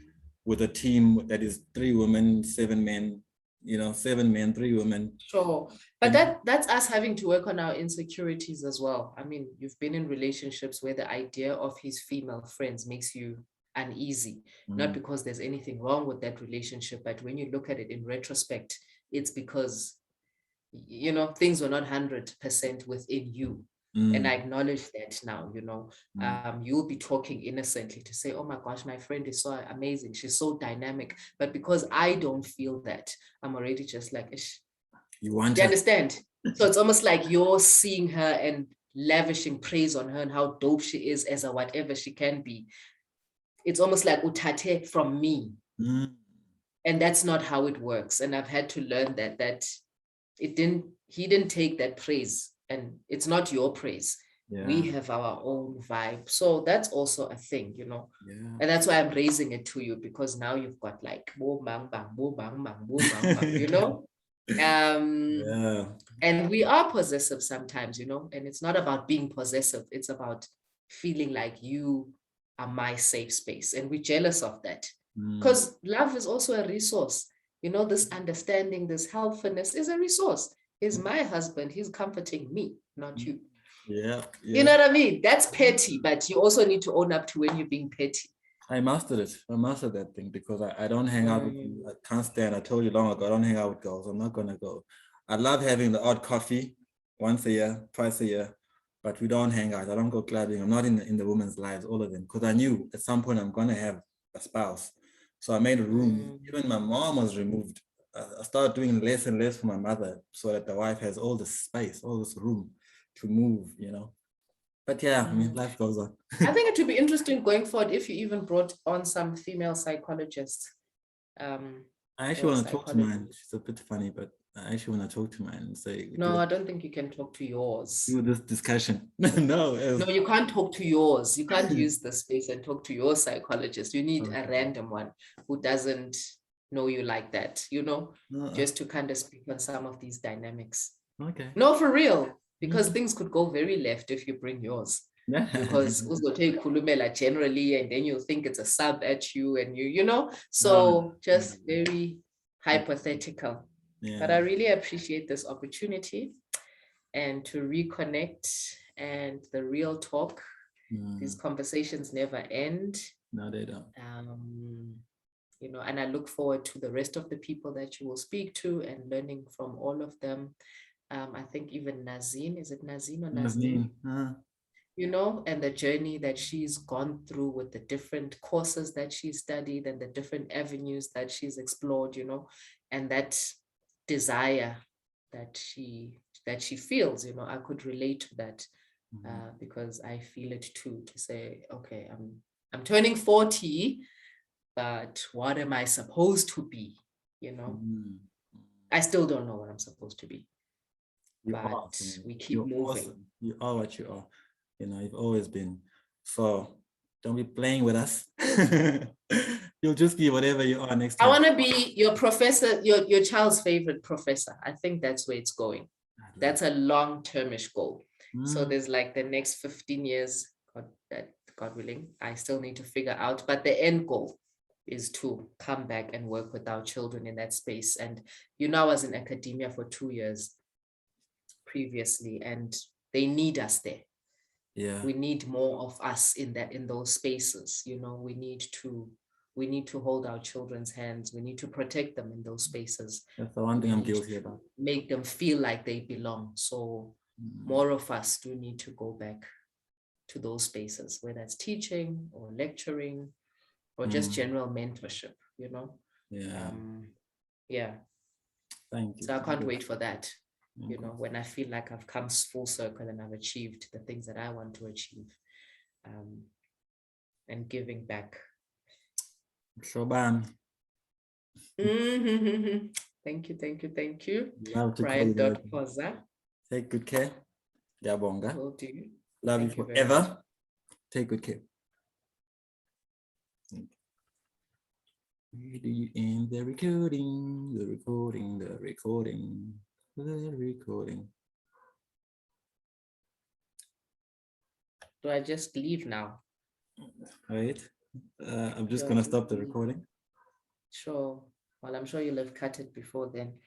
Speaker 2: with a team that is 3 women, 7 men, you know, 7 men, 3 women.
Speaker 1: Sure. But that's us having to work on our insecurities as well. I mean, you've been in relationships where the idea of his female friends makes you uneasy, not because there's anything wrong with that relationship, but when you look at it in retrospect, it's because, you know, things were not 100% within you. And I acknowledge that now, you know, you'll be talking innocently to say, oh my gosh, my friend is so amazing. She's so dynamic. But because I don't feel that, I'm already just like, ish. You understand? So it's almost like you're seeing her and lavishing praise on her and how dope she is as a whatever she can be. It's almost like utate from me. And that's not how it works. And I've had to learn that he didn't take that praise. And it's not your praise. Yeah. We have our own vibe. So that's also a thing, you know. Yeah. And that's why I'm raising it to you, because now you've got like, you know. And we are possessive sometimes, you know, and it's not about being possessive. It's about feeling like you are my safe space. And we're jealous of that. Because love is also a resource. You know, this understanding, this helpfulness is a resource. He's my husband. He's comforting me, not you.
Speaker 2: Yeah.
Speaker 1: You know what I mean? That's petty, but you also need to own up to when you're being petty.
Speaker 2: I mastered it. I mastered that thing because I don't hang out with you. I can't stand. I told you long ago, I don't hang out with girls. I'm not going to go. I love having the odd coffee once a year, twice a year, but we don't hang out. I don't go clubbing. I'm not in the women's lives, all of them, because I knew at some point I'm going to have a spouse. So I made a room. Even my mom was removed. I started doing less and less for my mother so that the wife has all this space, all this room to move, you know. But yeah, I mean, life goes on.
Speaker 1: I think it would be interesting going forward if you even brought on some female psychologists.
Speaker 2: I actually want to talk to mine. She's a bit funny, but I actually want to talk to mine and say.
Speaker 1: No, I don't think you can talk to yours.
Speaker 2: Do this discussion. No,
Speaker 1: you can't talk to yours. You can't use the space and talk to your psychologist. You need a random one who doesn't know you like that, you know,
Speaker 2: Uh-uh.
Speaker 1: just to kind of speak on some of these dynamics.
Speaker 2: Okay.
Speaker 1: No, for real, because things could go very left if you bring yours.
Speaker 2: Yeah.
Speaker 1: Because uzote khulumela generally, and then you think it's a sub at you, and you know, so just very hypothetical.
Speaker 2: Yeah.
Speaker 1: But I really appreciate this opportunity and to reconnect and the real talk. These conversations never end.
Speaker 2: No, they don't.
Speaker 1: You know, and I look forward to the rest of the people that you will speak to and learning from all of them. I think even Nazine, is it Nazine or Nazneen? You know, and the journey that she's gone through with the different courses that she studied and the different avenues that she's explored, you know, and that desire that she feels, you know, I could relate to that because I feel it too, to say, okay, I'm turning 40, but what am I supposed to be? You know, I still don't know what I'm supposed to be, but we keep moving.
Speaker 2: Awesome. You are what you are. You know, you've always been. So don't be playing with us. You'll just be whatever you are next time.
Speaker 1: I want to be your professor, your child's favorite professor. I think that's where it's going. That's a long-termish goal. So there's like the next 15 years, God willing, I still need to figure out. But the end goal is to come back and work with our children in that space. And you know, I was in academia for 2 years previously, and they need us there.
Speaker 2: Yeah,
Speaker 1: we need more of us in those spaces. You know, we need to hold our children's hands. We need to protect them in those spaces.
Speaker 2: That's the one thing I'm guilty about.
Speaker 1: Make them feel like they belong. So more of us do need to go back to those spaces, whether it's teaching or lecturing or just general mentorship, you know? Yeah.
Speaker 2: Thank you.
Speaker 1: So I can't wait for that. You know, when I feel like I've come full circle and I've achieved the things that I want to achieve, and giving back.
Speaker 2: Shoban.
Speaker 1: Thank you.
Speaker 2: Love to
Speaker 1: Brian.Khoza.
Speaker 2: Take good care. Yabonga.
Speaker 1: Will do.
Speaker 2: Love you forever. Take good care. Do you end the recording? The recording.
Speaker 1: Do I just leave now?
Speaker 2: Wait, I'm just gonna stop the recording.
Speaker 1: Sure. Well, I'm sure you'll have cut it before then.